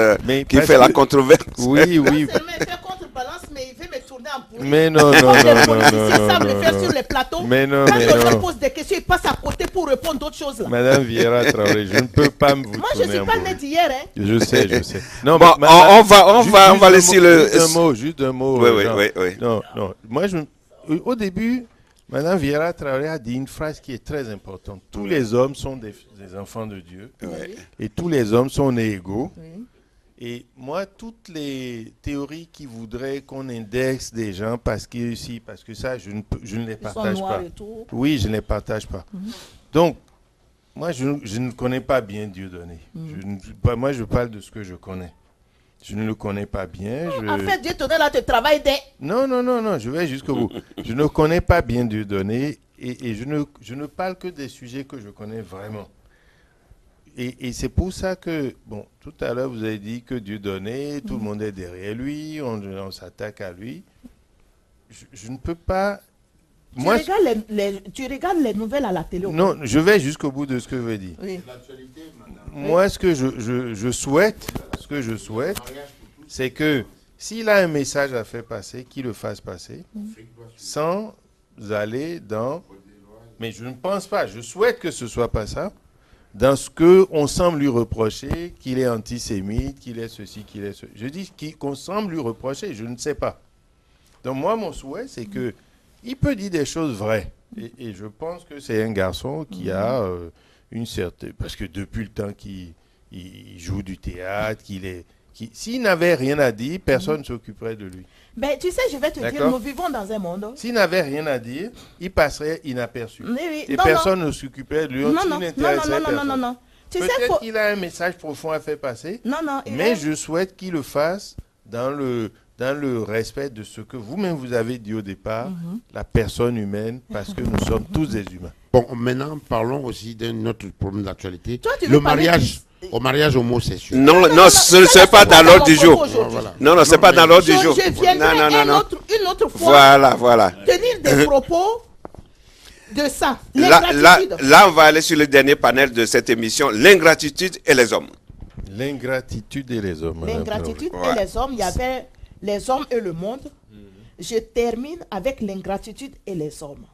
Speaker 4: qui fait la controverse.
Speaker 7: Oui.
Speaker 6: Il fait contrebalance, mais il veut me tourner en boule.
Speaker 7: Mais non.
Speaker 6: me faire sur les plateaux.
Speaker 7: Mais non,
Speaker 6: quand
Speaker 7: mais
Speaker 6: les gens
Speaker 7: non.
Speaker 6: posent des questions, il passe à côté pour répondre d'autres choses. Là.
Speaker 7: Madame Vieira Traoré, je ne peux pas vous
Speaker 6: Moi, je ne suis pas née d'hier. Hein.
Speaker 7: Je sais. Non,
Speaker 4: bon, on va laisser le...
Speaker 7: Juste un mot.
Speaker 4: Oui.
Speaker 7: Non. Moi, au début, Madame Vieira Traoré a dit une phrase qui est très importante. Tous les hommes sont des enfants de Dieu.
Speaker 4: Oui.
Speaker 7: Et tous les hommes sont nés égaux.
Speaker 6: Oui.
Speaker 7: Et moi, toutes les théories qui voudraient qu'on indexe des gens parce que ça, je ne les partage pas. Oui, je ne les partage pas. Donc, moi, je ne connais pas bien Dieudonné. Moi, je parle de ce que je connais. Je ne le connais pas bien.
Speaker 6: En fait, Dieudonné, là, tu travailles des...
Speaker 7: Non, je vais jusqu'au bout. Je ne connais pas bien Dieudonné et je ne parle que des sujets que je connais vraiment. Et c'est pour ça que, bon, tout à l'heure, vous avez dit que Dieudonné, tout le monde est derrière lui, on s'attaque à lui. Je ne peux pas...
Speaker 6: Tu regardes les nouvelles à la télé.
Speaker 7: Non, je vais jusqu'au bout de ce que je veux dire.
Speaker 6: Oui.
Speaker 7: Moi, ce que je souhaite, c'est que s'il a un message à faire passer, qu'il le fasse passer, sans aller dans... Mais je ne pense pas, je souhaite que ce ne soit pas ça, dans ce qu'on semble lui reprocher, qu'il est antisémite, qu'il est ceci, qu'il est ceci. Je dis qu'on semble lui reprocher, je ne sais pas. Donc moi, mon souhait, c'est que il peut dire des choses vraies. Et je pense que c'est un garçon qui a une certaine... Parce que depuis le temps qu'il joue du théâtre, s'il n'avait rien à dire, personne ne s'occuperait de lui.
Speaker 6: Ben, tu sais, je vais te dire, nous vivons dans un monde...
Speaker 7: S'il n'avait rien à dire, il passerait inaperçu.
Speaker 6: Oui.
Speaker 7: Et personne ne s'occuperait de lui.
Speaker 6: Non.
Speaker 7: Peut-être qu'il a un message profond à faire passer, mais je souhaite qu'il le fasse dans le respect de ce que vous-même vous avez dit au départ, la personne humaine, parce que nous sommes tous des humains.
Speaker 9: Bon, maintenant, parlons aussi d'un autre problème d'actualité. Le mariage homosexuel.
Speaker 4: Non, ce n'est pas dans l'ordre du jour. Non, c'est pas dans l'ordre du jour.
Speaker 6: Je viendrai une autre fois
Speaker 4: Voilà.
Speaker 6: tenir des propos de ça.
Speaker 4: Là, on va aller sur le dernier panel de cette émission, l'ingratitude et les hommes.
Speaker 7: L'ingratitude et les hommes.
Speaker 6: L'ingratitude et les hommes, il y avait les hommes et le monde. Je termine avec l'ingratitude et les hommes.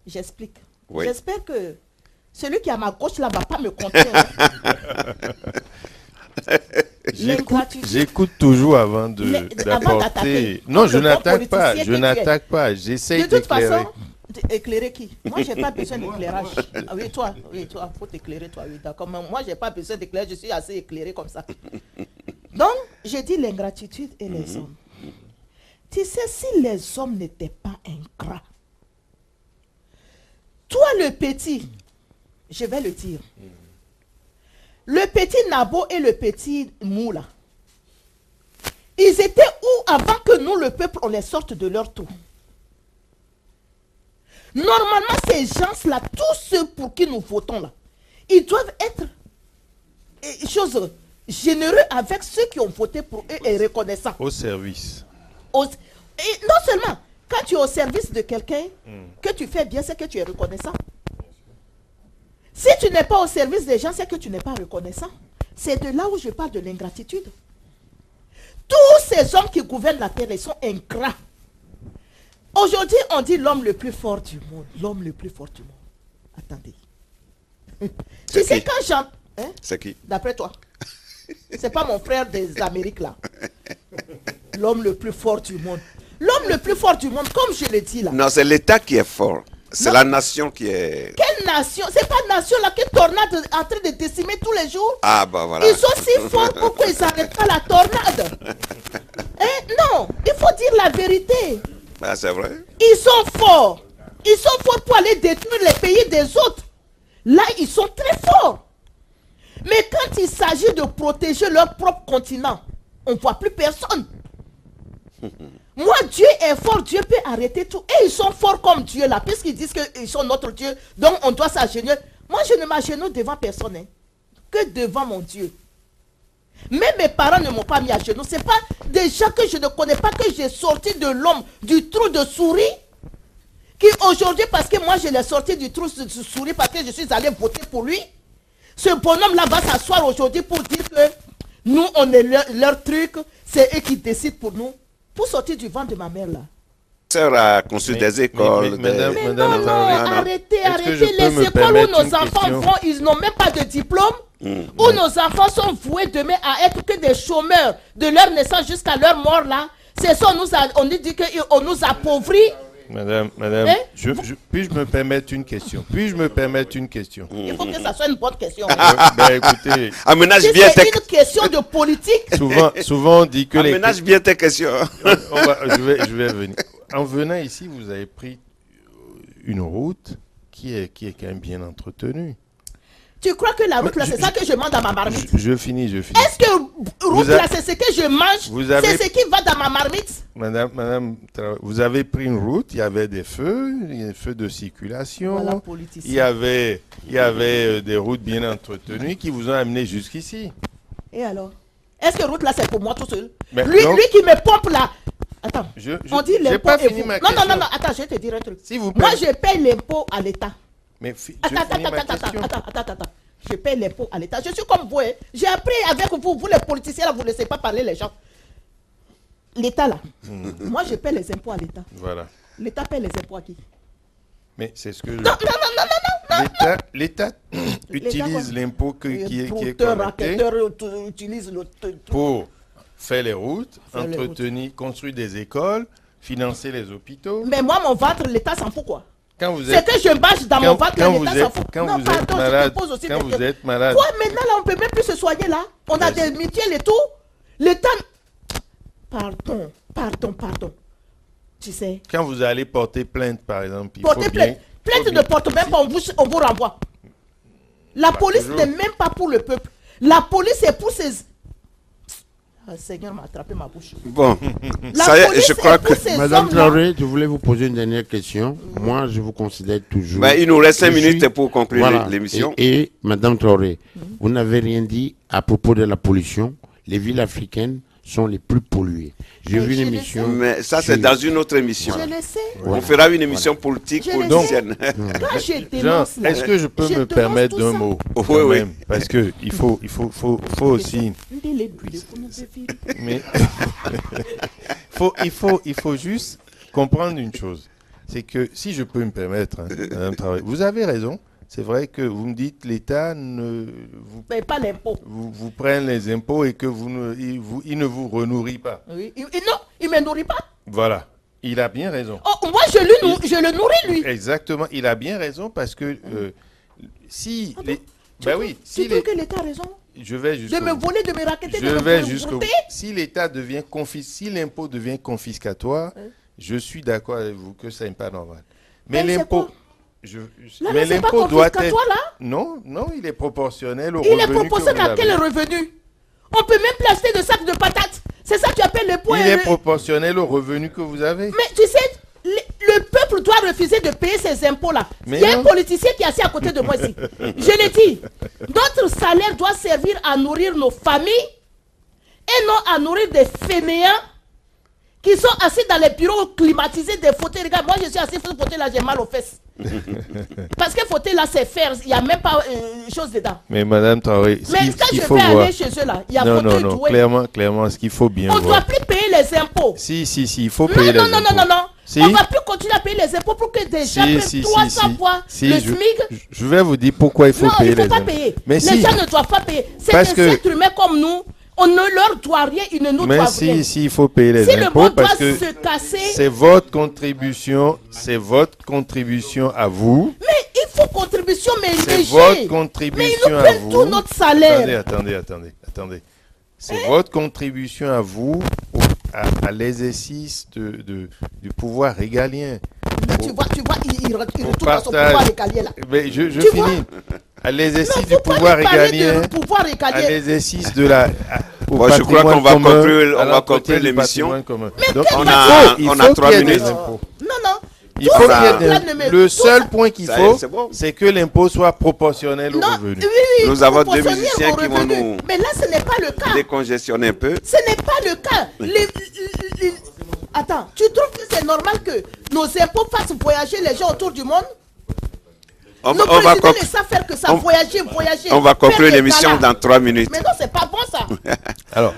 Speaker 6: J'explique.
Speaker 4: Oui.
Speaker 6: J'espère que celui qui est à ma gauche là ne va pas me contrer.
Speaker 7: J'écoute toujours avant d'apporter. Non, je n'attaque pas. Je n'attaque pas. J'essaie d'éclairer.
Speaker 6: De toute façon, éclairer qui? Moi, je n'ai pas besoin d'éclairage. Ah, oui, toi, il faut t'éclairer, toi. Oui, d'accord. Moi, je n'ai pas besoin d'éclairage. Je suis assez éclairé comme ça. Donc, j'ai dit l'ingratitude et les hommes. Tu sais, si les hommes n'étaient pas ingrats, toi, le petit, je vais le dire, le petit Nabo et le petit Moula, ils étaient où avant que nous, le peuple, on les sorte de leur tour? Normalement, ces gens-là, tous ceux pour qui nous votons là, ils doivent être généreux avec ceux qui ont voté pour eux et reconnaissants.
Speaker 7: Au service.
Speaker 6: Et non seulement, quand tu es au service de quelqu'un, que tu fais bien, c'est que tu es reconnaissant. Si tu n'es pas au service des gens, c'est que tu n'es pas reconnaissant. C'est de là où je parle de l'ingratitude. Tous ces hommes qui gouvernent la terre, ils sont ingrats. Aujourd'hui, on dit l'homme le plus fort du monde. L'homme le plus fort du monde. Attendez. Tu sais quand j'entends... Hein?
Speaker 4: C'est qui?
Speaker 6: D'après toi. C'est pas mon frère des Amériques là. L'homme le plus fort du monde. L'homme le plus fort du monde, comme je le dis là.
Speaker 4: Non, c'est l'État qui est fort. C'est la nation qui est...
Speaker 6: Quelle nation? C'est pas nation là qui tornade en train de décimer tous les jours.
Speaker 4: Ah bah voilà.
Speaker 6: Ils sont si forts pour qu'ils n'arrêtent pas la tornade. Non, il faut dire la vérité.
Speaker 4: Ah, c'est vrai.
Speaker 6: Ils sont forts. Ils sont forts pour aller détruire les pays des autres. Là, ils sont très forts. Mais quand il s'agit de protéger leur propre continent, on ne voit plus personne. Moi, Dieu est fort, Dieu peut arrêter tout. Et ils sont forts comme Dieu là, puisqu'ils disent qu'ils sont notre Dieu, donc on doit s'agenouiller. Moi, je ne m'agenouille devant personne, hein, que devant mon Dieu. Mais mes parents ne m'ont pas mis à genoux. Ce n'est pas des gens que je ne connais pas que j'ai sorti de l'homme, du trou de souris, qui aujourd'hui, parce que moi je l'ai sorti du trou de souris, parce que je suis allé voter pour lui, ce bonhomme-là va s'asseoir aujourd'hui pour dire que nous, on est leur truc, c'est eux qui décident pour nous. Pour sortir du ventre de ma mère là.
Speaker 4: Sœur a conçu des écoles.
Speaker 6: Non, arrêtez. Les écoles où nos enfants vont, ils n'ont même pas de diplôme. Où nos enfants sont voués demain à être que des chômeurs de leur naissance jusqu'à leur mort là. C'est ça, on nous dit qu'on nous appauvrit.
Speaker 7: Madame, puis-je me permettre une question?
Speaker 6: Il faut que ça soit une bonne question.
Speaker 7: Écoutez,
Speaker 6: si c'est une question de politique.
Speaker 7: Souvent on dit que
Speaker 4: aménage bien tes questions.
Speaker 7: Je vais venir. En venant ici, vous avez pris une route qui est quand même bien entretenue.
Speaker 6: Tu crois que la route là, c'est ça que je mange dans ma marmite?
Speaker 7: Je finis.
Speaker 6: Est-ce que route là, c'est ce que je mange? C'est ce qui va dans ma marmite?
Speaker 7: Madame, vous avez pris une route, il y avait des feux de circulation.
Speaker 6: Voilà,
Speaker 7: il y avait des routes bien entretenues qui vous ont amené jusqu'ici.
Speaker 6: Et alors? Est-ce que route là, c'est pour moi tout seul?
Speaker 7: Lui
Speaker 6: qui me pompe là. Attends, on dit l'impôt
Speaker 7: pas fini ma question.
Speaker 6: Non, attends, je vais te dire un truc.
Speaker 7: Vous
Speaker 6: moi, je paye l'impôt à l'État.
Speaker 7: Mais
Speaker 6: attends. Je paye l'impôt à l'État. Je suis comme vous. Hein. J'ai appris avec vous. Vous, les politiciens, là, vous ne laissez pas parler les gens. L'État, là. Moi, je paye les impôts à l'État.
Speaker 7: Voilà.
Speaker 6: L'État paye les impôts à qui?
Speaker 7: Mais c'est ce que...
Speaker 6: Non.
Speaker 7: L'État utilise l'impôt qui est collecté pour faire les routes, construire des écoles, financer les hôpitaux.
Speaker 6: Mais moi, mon ventre, l'État s'en fout quoi?
Speaker 7: C'est
Speaker 6: que je mange dans mon ventre, l'État s'en fout.
Speaker 7: Quand vous êtes malade.
Speaker 6: Quoi, maintenant, là, on ne peut même plus se soigner, là. On a des mutuelles et tout. L'État... Pardon. Tu sais.
Speaker 7: Quand vous allez porter plainte, par exemple...
Speaker 6: Plainte ne porte même pas, on vous renvoie. La police n'est même pas pour le peuple. La police est pour ses... Ah, Seigneur m'a attrapé ma bouche.
Speaker 4: Bon, ça y est, je crois que...
Speaker 9: Madame Traoré, je voulais vous poser une dernière question. Moi, je vous considère toujours...
Speaker 4: il nous reste 5 minutes pour conclure l'émission.
Speaker 9: Et Madame Traoré, vous n'avez rien dit à propos de la pollution. Les villes africaines sont les plus pollués. J'ai vu une émission.
Speaker 4: Mais ça, c'est dans une autre émission.
Speaker 6: Je le sais.
Speaker 4: On fera une émission politique
Speaker 6: Je le
Speaker 4: politicienne.
Speaker 6: Quand je
Speaker 7: Jean,
Speaker 6: dénonce, là,
Speaker 7: est-ce que je peux
Speaker 6: je
Speaker 7: me
Speaker 6: dénonce
Speaker 7: permettre
Speaker 6: tout
Speaker 7: d'un
Speaker 6: ça.
Speaker 7: mot
Speaker 4: Oui,
Speaker 7: quand
Speaker 4: oui.
Speaker 7: même, parce que il faut aussi, mais il faut juste comprendre une chose, c'est que si je peux me permettre, hein, Madame Traoré, vous avez raison. C'est vrai que vous me dites l'État ne vous,
Speaker 6: Mais pas l'impôt.
Speaker 7: vous prenne les impôts et que il ne vous renourrit pas.
Speaker 6: Oui. Non, il ne me nourrit pas.
Speaker 7: Voilà, il a bien raison.
Speaker 6: Oh, moi, je le nourris, lui.
Speaker 7: Exactement, il a bien raison parce que si les... Ben oui,
Speaker 6: Tu
Speaker 7: si
Speaker 6: trouves
Speaker 7: les...
Speaker 6: que l'État a raison
Speaker 7: Je vais
Speaker 6: de
Speaker 7: jusqu'au
Speaker 6: me
Speaker 7: bout.
Speaker 6: voler, de me raqueter,
Speaker 7: Je
Speaker 6: de me
Speaker 7: vais jusqu'au bout.
Speaker 6: voûter?
Speaker 7: Si l'État devient si l'impôt devient confiscatoire, je suis d'accord avec vous que ça n'est pas normal. Mais
Speaker 6: c'est
Speaker 7: l'impôt,
Speaker 6: quoi? Là,
Speaker 7: mais
Speaker 6: c'est pas
Speaker 7: l'impôt doit être.
Speaker 6: confiscatoire, là?
Speaker 7: Non, il est proportionnel au
Speaker 6: Il est
Speaker 7: revenu que
Speaker 6: proposé
Speaker 7: vous
Speaker 6: à quel
Speaker 7: avez.
Speaker 6: revenu? On peut même plus acheter de sacs de patates. C'est ça que tu appelles l'impôt.
Speaker 7: Il est proportionnel au revenu que vous avez.
Speaker 6: Mais tu sais, le peuple doit refuser de payer ces impôts-là.
Speaker 7: Mais
Speaker 6: Il y a un
Speaker 7: non.
Speaker 6: politicien qui est assis à côté de moi ici. Je l'ai dit. Notre salaire doit servir à nourrir nos familles et non à nourrir des fainéants qui sont assis dans les bureaux climatisés des fauteuils. Regarde, moi je suis assis sur ce fauteuil là, j'ai mal aux fesses. Parce que fauteuil là c'est fer, il n'y a même pas chose dedans.
Speaker 7: Mais Madame Traoré,
Speaker 6: Mais quand je
Speaker 7: faut
Speaker 6: vais
Speaker 7: voir.
Speaker 6: aller chez eux là, il y a
Speaker 7: Non,
Speaker 6: fauteuil
Speaker 7: non,
Speaker 6: doué.
Speaker 7: clairement, ce qu'il faut bien
Speaker 6: On ne
Speaker 7: voir.
Speaker 6: doit plus payer les impôts.
Speaker 7: Si, il faut payer
Speaker 6: Non,
Speaker 7: les
Speaker 6: non,
Speaker 7: impôts.
Speaker 6: non.
Speaker 7: Si.
Speaker 6: On ne va plus continuer à payer les impôts pour que des gens prennent 300 fois le SMIC.
Speaker 7: Je vais vous dire pourquoi il faut
Speaker 6: Non,
Speaker 7: payer
Speaker 6: il ne
Speaker 7: les
Speaker 6: faut pas
Speaker 7: impôts.
Speaker 6: payer.
Speaker 7: Mais
Speaker 6: Les
Speaker 7: si,
Speaker 6: gens ne doivent pas payer. C'est
Speaker 7: Parce
Speaker 6: des
Speaker 7: que-
Speaker 6: êtres humains comme nous. On ne leur doit rien, ils ne nous
Speaker 7: mais
Speaker 6: doivent rien.
Speaker 7: si, il faut payer les
Speaker 6: Si le
Speaker 7: impôts
Speaker 6: monde doit
Speaker 7: parce que
Speaker 6: se casser,
Speaker 7: c'est votre contribution à vous.
Speaker 6: mais il faut contribution, mais
Speaker 7: C'est
Speaker 6: léger.
Speaker 7: votre
Speaker 6: Mais ils
Speaker 7: contribution
Speaker 6: nous
Speaker 7: à
Speaker 6: prennent
Speaker 7: vous.
Speaker 6: tout notre salaire.
Speaker 7: Attendez. C'est votre contribution à vous à l'exercice du pouvoir régalien.
Speaker 6: Là, tu vois, il retourne dans son
Speaker 7: partage.
Speaker 6: pouvoir régalien là.
Speaker 7: Mais je
Speaker 6: Tu vois?
Speaker 7: finis. À l'exercice
Speaker 6: Non,
Speaker 7: du
Speaker 6: faut pas
Speaker 7: pouvoir
Speaker 6: lui parler
Speaker 7: régalien.
Speaker 6: de pouvoir
Speaker 7: À
Speaker 6: régalien.
Speaker 7: l'exercice de la. Au
Speaker 4: Bon, je crois
Speaker 7: patrimoine
Speaker 4: qu'on va
Speaker 7: commun,
Speaker 4: conclure-
Speaker 7: à
Speaker 4: on va
Speaker 7: l'entretien
Speaker 4: conclure
Speaker 7: du
Speaker 4: l'émission.
Speaker 7: patrimoine commun.
Speaker 6: Mais
Speaker 7: Donc,
Speaker 6: quel
Speaker 4: On
Speaker 6: patrimoine?
Speaker 4: a
Speaker 7: il faut
Speaker 4: 3
Speaker 7: qu'il y ait des
Speaker 4: minutes.
Speaker 7: impôts.
Speaker 6: Non.
Speaker 7: Il faut qu'il y ait
Speaker 6: ça,
Speaker 7: des
Speaker 6: là,
Speaker 7: impôts.
Speaker 6: ne me-
Speaker 7: Le
Speaker 6: tout
Speaker 7: seul
Speaker 6: ça-
Speaker 7: point qu'il
Speaker 4: Ça y
Speaker 7: faut,
Speaker 4: est, c'est bon.
Speaker 7: c'est que l'impôt soit proportionnel au
Speaker 6: Non,
Speaker 7: revenu.
Speaker 6: oui,
Speaker 4: Nous avons deux
Speaker 6: proportionnel
Speaker 4: musiciens
Speaker 6: au
Speaker 4: qui vont
Speaker 6: revenu.
Speaker 4: nous
Speaker 6: Mais là, ce n'est pas le cas.
Speaker 4: décongestionner un peu.
Speaker 6: Ce n'est pas le cas. Attends, tu trouves que c'est normal que nos impôts fassent voyager les gens autour du monde?
Speaker 4: On
Speaker 6: Nos
Speaker 4: va
Speaker 6: présidents
Speaker 4: conc-
Speaker 6: ne savent faire que ça,
Speaker 4: on-
Speaker 6: voyager.
Speaker 4: on va conclure
Speaker 6: faire des
Speaker 4: l'émission
Speaker 6: galas.
Speaker 4: dans 3 minutes.
Speaker 6: Mais non, c'est pas bon ça.
Speaker 7: Alors,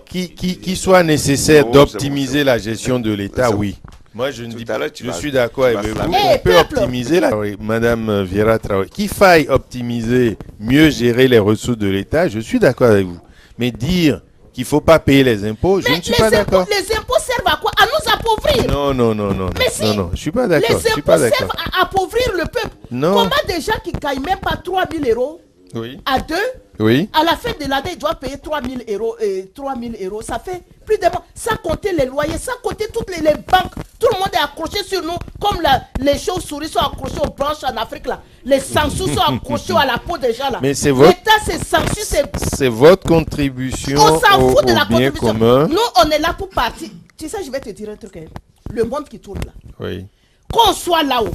Speaker 7: qu'il soit nécessaire
Speaker 4: Oh,
Speaker 7: d'optimiser la gestion de l'État, oui. Moi, je ne dis
Speaker 4: à l'heure,
Speaker 7: pas.
Speaker 4: tu
Speaker 7: Je
Speaker 4: vas-
Speaker 7: suis d'accord
Speaker 4: tu vas
Speaker 7: avec vous.
Speaker 4: flammer.
Speaker 7: On
Speaker 6: Eh,
Speaker 7: peut
Speaker 6: peuple.
Speaker 7: optimiser la. Oui, Madame Viera Traoré. Qu'il faille optimiser, mieux gérer les ressources de l'État, je suis d'accord avec vous. Mais dire qu'il ne faut pas payer les impôts, je
Speaker 6: Mais
Speaker 7: ne suis pas d'accord.
Speaker 6: les impôts servent à quoi? À nous appauvrir.
Speaker 7: Non.
Speaker 6: Mais si,
Speaker 7: Non, je suis pas d'accord.
Speaker 6: Les
Speaker 7: Je suis
Speaker 6: impôts
Speaker 7: pas
Speaker 6: servent
Speaker 7: d'accord.
Speaker 6: à appauvrir le peuple.
Speaker 7: Non.
Speaker 6: Comment des gens qui ne gagnent même pas 3 000 euros
Speaker 7: Oui.
Speaker 6: à deux,
Speaker 7: Oui.
Speaker 6: à la fin de l'année, ils doivent payer 3 000 euros. 3 000 euros, ça fait plus de... Sans compter les loyers, sans compter toutes les banques. Tout le monde est accroché sur nous, comme les chauves-souris sont accrochées aux branches en Afrique. Là. Les sangsues sont accrochées à la peau des gens. Là.
Speaker 7: Mais c'est votre-
Speaker 6: L'État, c'est sangsues,
Speaker 7: C'est votre contribution
Speaker 6: on s'en
Speaker 7: au
Speaker 6: fout de la
Speaker 7: bien
Speaker 6: contribution.
Speaker 7: commun.
Speaker 6: Nous, on est là pour partir. Tu sais, je vais te dire un truc. Hein. Le monde qui tourne là.
Speaker 7: Oui.
Speaker 6: Qu'on soit là-haut,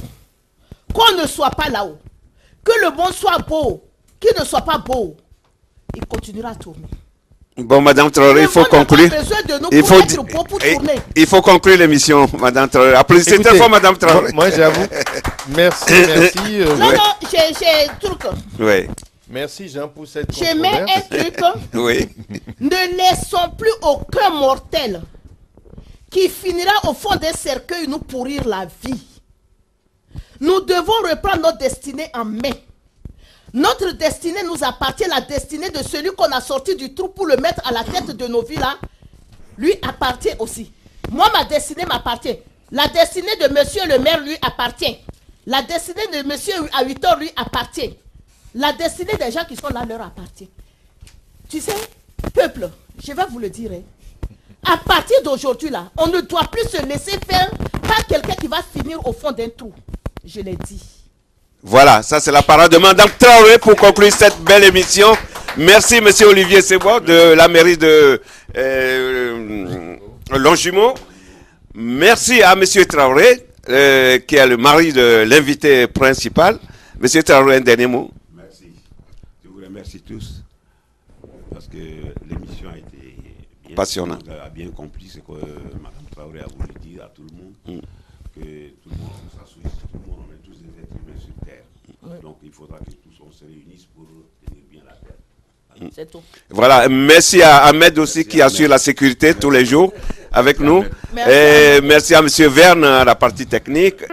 Speaker 6: qu'on ne soit pas là-haut, que le monde soit beau, qu'il ne soit pas beau, il continuera à tourner.
Speaker 4: Bon, Madame Traoré, il faut
Speaker 6: Le monde n'a pas
Speaker 4: conclure.
Speaker 6: besoin de nous
Speaker 4: Il
Speaker 6: pour
Speaker 4: faut,
Speaker 6: être beau pour tourner.
Speaker 4: il faut conclure l'émission, Madame Traoré. Applaudissez
Speaker 7: Écoutez,
Speaker 4: très fort, Madame Traoré.
Speaker 7: Moi, j'avoue. Merci.
Speaker 6: Non, non, j'ai un truc.
Speaker 4: Oui,
Speaker 7: Merci, Jean, pour cette
Speaker 6: Je mets
Speaker 7: controverse.
Speaker 6: un truc.
Speaker 4: oui.
Speaker 6: Ne laissons plus aucun mortel qui finira au fond d'un cercueil nous pourrir la vie. Nous devons reprendre notre destinée en main. Notre destinée nous appartient, la destinée de celui qu'on a sorti du trou pour le mettre à la tête de nos vies là, lui appartient aussi. Moi, ma destinée m'appartient. La destinée de monsieur le maire lui appartient. La destinée de monsieur à 8 heures lui appartient. La destinée des gens qui sont là leur appartient. Tu sais, peuple, je vais vous le dire, hein. À partir d'aujourd'hui là, on ne doit plus se laisser faire par quelqu'un qui va finir au fond d'un trou. Je l'ai dit.
Speaker 4: Voilà, ça c'est la parole de Madame Traoré pour conclure cette belle émission. Merci, Monsieur Olivier Sebois de la mairie de Longjumeau. Merci à Monsieur Traoré, qui est le mari de l'invité principal. Monsieur Traoré, un dernier mot.
Speaker 8: Merci. Je vous remercie tous parce que l'émission a été
Speaker 4: passionnant.
Speaker 10: Vous avez bien compris ce que Mme Traoré a voulu dire à tout le monde, que tout le monde s'associe, tout le monde, on est tous des êtres humains sur Terre. Donc il faudra que tous on se réunisse pour tenir bien la Terre.
Speaker 3: C'est tout.
Speaker 4: Voilà, merci à Ahmed aussi qui assure la sécurité tous les jours avec nous. Et merci à M. Verne à la partie technique.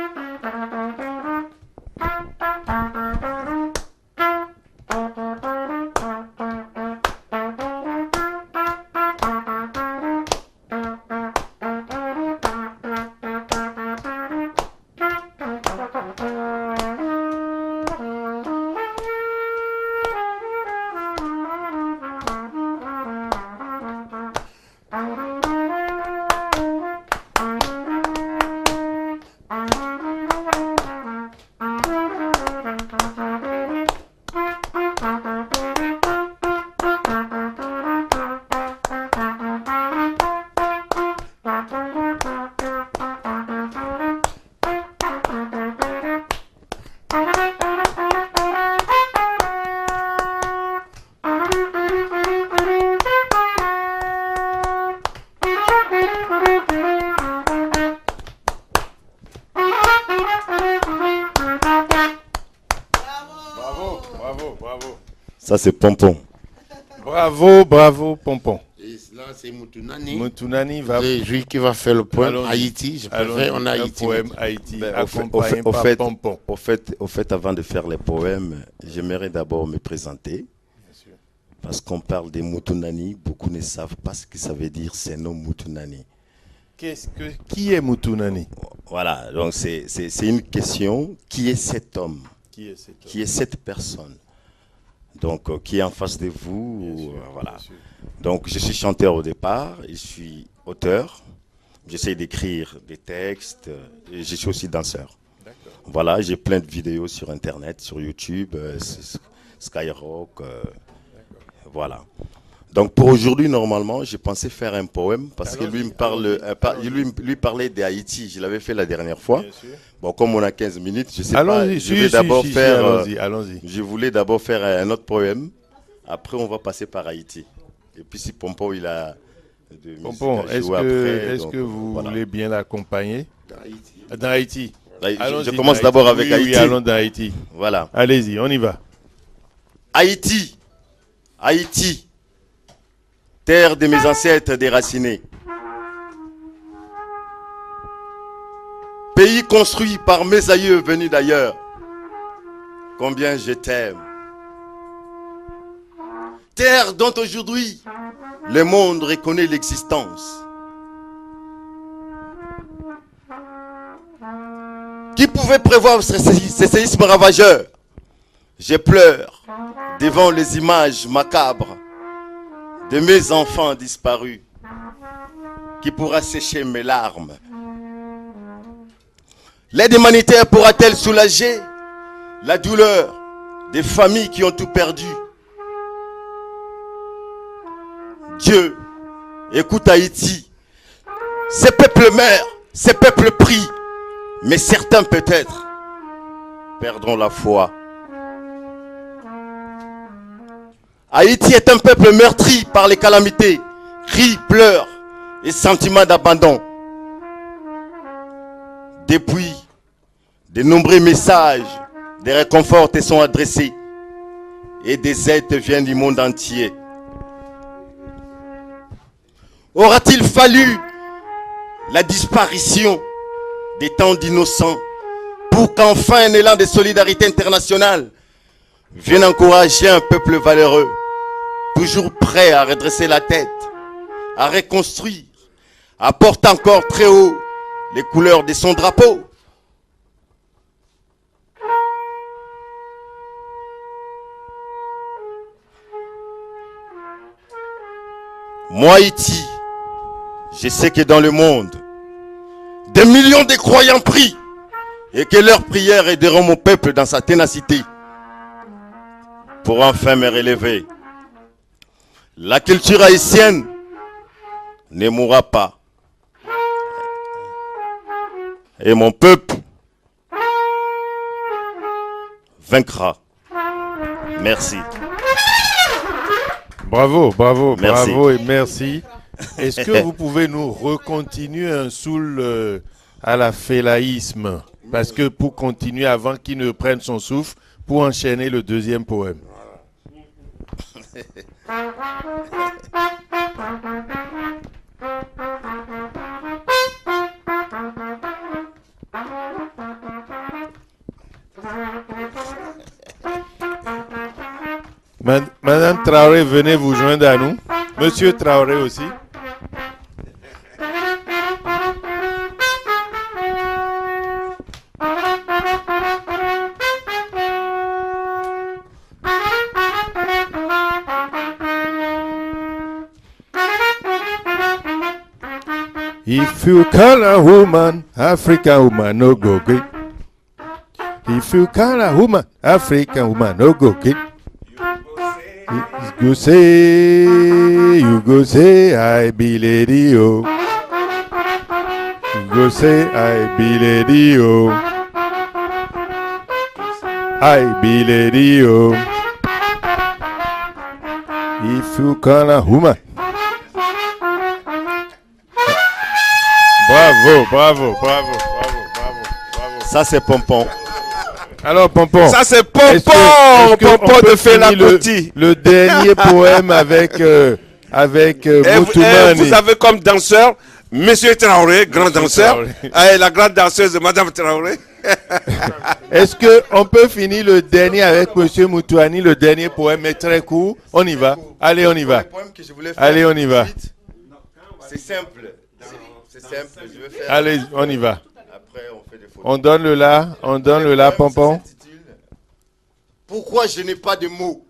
Speaker 11: Ça, c'est Pompon.
Speaker 7: Bravo, bravo, Pompon.
Speaker 9: Et là, c'est Moutounani.
Speaker 7: Moutounani va...
Speaker 9: Celui qui va faire le poème Haïti. Je préfère en Haïti.
Speaker 7: Un poème Haïti,
Speaker 11: Ben,
Speaker 7: accompagné par Pompon.
Speaker 11: Au fait, avant de faire les poèmes, j'aimerais d'abord me présenter. Parce qu'on parle des Moutounani, beaucoup ne savent pas ce que ça veut dire, ces noms Moutounani.
Speaker 7: Qui est Moutounani?
Speaker 11: Voilà, donc c'est une question. Qui est cet homme?
Speaker 7: Qui est cet homme?
Speaker 11: Qui est cette personne? Donc, qui est en face de vous? Voilà. Donc, je suis chanteur au départ, je suis auteur. J'essaie d'écrire des textes et je suis aussi danseur. Voilà, j'ai plein de vidéos sur Internet, sur YouTube, Skyrock. Voilà. Donc pour aujourd'hui, normalement, j'ai pensé faire un poème parce que lui me parle, lui parlait d'Haïti. Je l'avais fait la dernière fois. Bon, comme on a 15 minutes, je sais pas. Je vais d'abord faire.
Speaker 7: Allons-y.
Speaker 11: Je voulais d'abord faire un autre poème. Après, on va passer par Haïti. Et puis si Pompon il a.
Speaker 7: Pompon, est-ce que vous voulez bien l'accompagner dans Haïti?
Speaker 11: Je commence d'abord avec Haïti.
Speaker 7: Oui, allons dans Haïti.
Speaker 11: Voilà.
Speaker 7: Allez-y, on y va.
Speaker 11: Haïti. Haïti. Terre de mes ancêtres déracinés. Pays construit par mes aïeux venus d'ailleurs. Combien je t'aime. Terre dont aujourd'hui le monde reconnaît l'existence. Qui pouvait prévoir ces séismes ravageurs? Je pleure devant les images macabres de mes enfants disparus. Qui pourra sécher mes larmes? L'aide humanitaire pourra-t-elle soulager la douleur des familles qui ont tout perdu? Dieu, écoute Haïti. Ces peuples meurent, ces peuples prient, mais certains peut-être perdront la foi. Haïti est un peuple meurtri par les calamités, cris, pleurs et sentiments d'abandon. Depuis, de nombreux messages de réconfort te sont adressés et des aides viennent du monde entier. Aura-t-il fallu la disparition des temps d'innocents pour qu'enfin un élan de solidarité internationale vienne encourager un peuple valeureux, toujours prêt à redresser la tête, à reconstruire, à porter encore très haut les couleurs de son drapeau? Moi, Haïti, je sais que dans le monde, des millions de croyants prient et que leurs prières aideront mon peuple dans sa ténacité pour enfin me relever. La culture haïtienne ne mourra pas. Et mon peuple vaincra. Merci.
Speaker 7: Bravo, bravo,
Speaker 11: Merci.
Speaker 7: bravo et merci. Est-ce que vous pouvez nous recontinuer un soul à la félaïsme? Parce que pour continuer, avant qu'il ne prenne son souffle, pour enchaîner le deuxième poème. Madame Traoré, venez vous joindre à nous. Monsieur Traoré aussi. If you call a woman, African woman no go get. If you call a woman, African woman no go get. You go say, I be lady, oh. You go say, I be lady, oh. I be lady, oh. If you call a woman. Bravo, bravo, bravo, bravo, bravo, bravo.
Speaker 11: Ça, c'est Pompon.
Speaker 7: Alors, Pompon.
Speaker 4: Ça, c'est Pompon. Pompon de Fela Kuti.
Speaker 7: Le dernier poème avec Moutoumani.
Speaker 4: Vous avez comme danseur Monsieur Traoré, grand danseur. Et la grande danseuse, Madame Traoré.
Speaker 7: Est-ce qu'on peut finir le dernier avec Monsieur Moutouani, le dernier poème, mais très court? On y va. Allez, on y va. Allez, on y va.
Speaker 11: C'est simple. C'est simple. Je vais faire...
Speaker 7: Allez, on y va.
Speaker 11: Après, on fait des photos.
Speaker 7: On donne le là, Pompon.
Speaker 11: Pourquoi je n'ai pas de mots?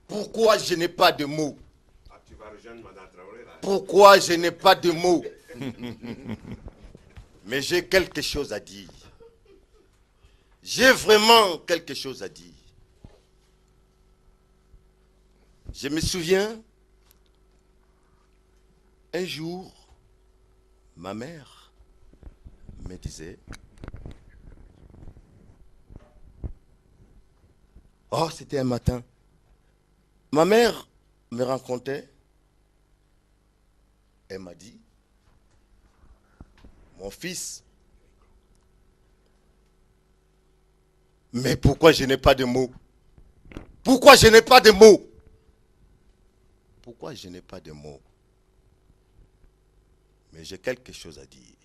Speaker 11: Pourquoi je n'ai pas de mots? Pourquoi je n'ai pas de mots? Mais j'ai quelque chose à dire. J'ai vraiment quelque chose à dire. Je me souviens, un jour, ma mère me disait, oh, c'était un matin. Ma mère me racontait, elle m'a dit, mon fils, mais pourquoi je n'ai pas de mots? Pourquoi je n'ai pas de mots? Pourquoi je n'ai pas de mots? Mais j'ai quelque chose à dire.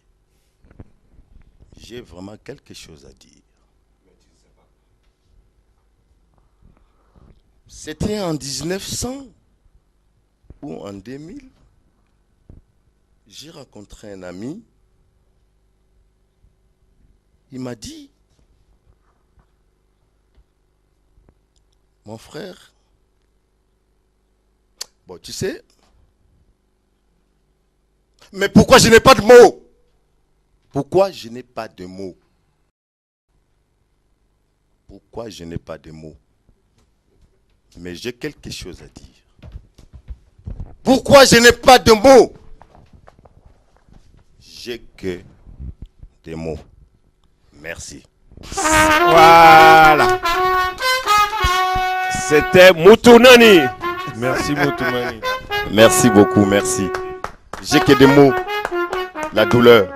Speaker 11: J'ai vraiment quelque chose à dire. C'était en 1900 ou en 2000. J'ai rencontré un ami. Il m'a dit, mon frère, bon, tu sais, mais pourquoi je n'ai pas de mots? Pourquoi je n'ai pas de mots? Pourquoi je n'ai pas de mots? Mais j'ai quelque chose à dire. Pourquoi je n'ai pas de mots? J'ai que des mots. Merci.
Speaker 4: Voilà. C'était Moutounani.
Speaker 7: Merci Moutoumani.
Speaker 11: Merci beaucoup, merci. J'ai que des mots. La douleur.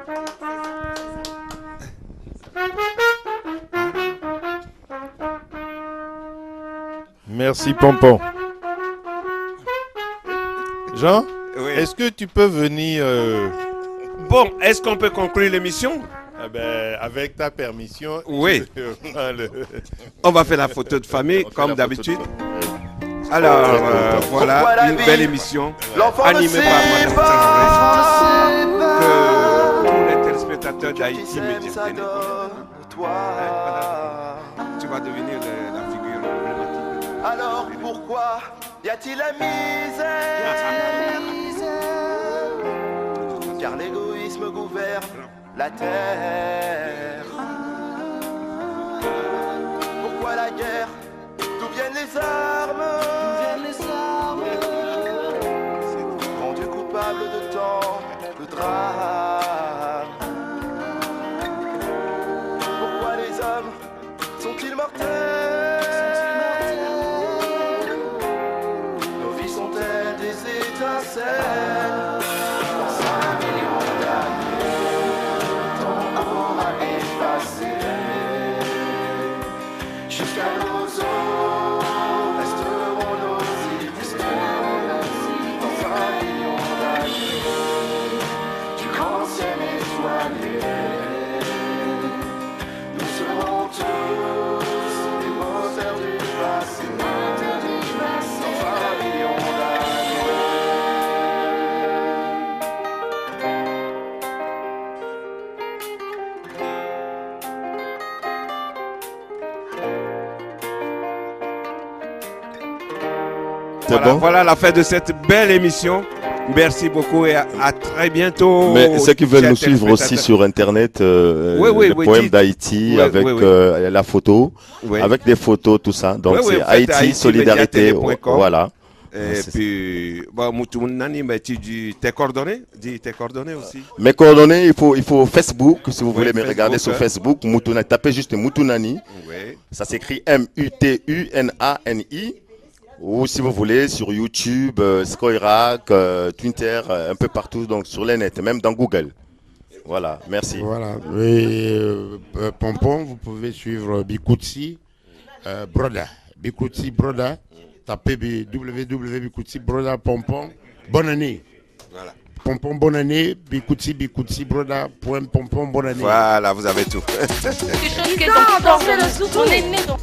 Speaker 7: Merci Pompon. Jean,
Speaker 4: Oui.
Speaker 7: est-ce que tu peux venir
Speaker 4: Bon, est-ce qu'on peut conclure l'émission?
Speaker 7: avec ta permission?
Speaker 4: Oui. On va faire la photo de famille comme d'habitude. Alors, voilà une belle émission animée par Madame Traoré. Que tous les téléspectateurs d'Haïti Média Télé. Tu vas devenir la figure emblématique.
Speaker 5: Alors pourquoi y a-t-il la misère? Car l'égoïsme gouverne la terre. Pourquoi la guerre? D'où viennent les armes? Rendu coupable de tant de drames. Pourquoi les hommes sont-ils mortels? Nos vies sont-elles des étincelles? Jusqu'à nos os resteront nos hymnes dans 1 million d'années. Du grand ciel étoilé, nous serons tous des moteurs du passé dans 1 million d'années.
Speaker 4: Voilà, voilà la fin de cette belle émission. Merci beaucoup et à très bientôt.
Speaker 11: Mais ceux qui veulent nous suivre aussi sur Internet, le poème d'Haïti avec la photo, avec des photos, tout ça. Donc c'est Haïti Solidarité. Voilà.
Speaker 4: Et puis, tu dis tes coordonnées? Dis tes coordonnées aussi.
Speaker 11: Mes coordonnées, il faut Facebook, si vous voulez me regarder sur Facebook. Moutounani, tapez juste Moutounani. Ça s'écrit Mutunani. Ou si vous voulez, sur YouTube, Skoyrak, Twitter, un peu partout, donc sur les nets, même dans Google. Voilà, merci.
Speaker 9: Voilà. Et Pompon, vous pouvez suivre Bikoutsi Broda. Bikoutsi Broda. Tapez www.Bikoutsi Broda Pompon. Bonne année.
Speaker 4: Voilà.
Speaker 9: Pompon, bonne année. Bikoutsi Broda. Pompon, bonne année.
Speaker 4: Voilà, vous avez tout.
Speaker 3: Quelque chose qui est dans le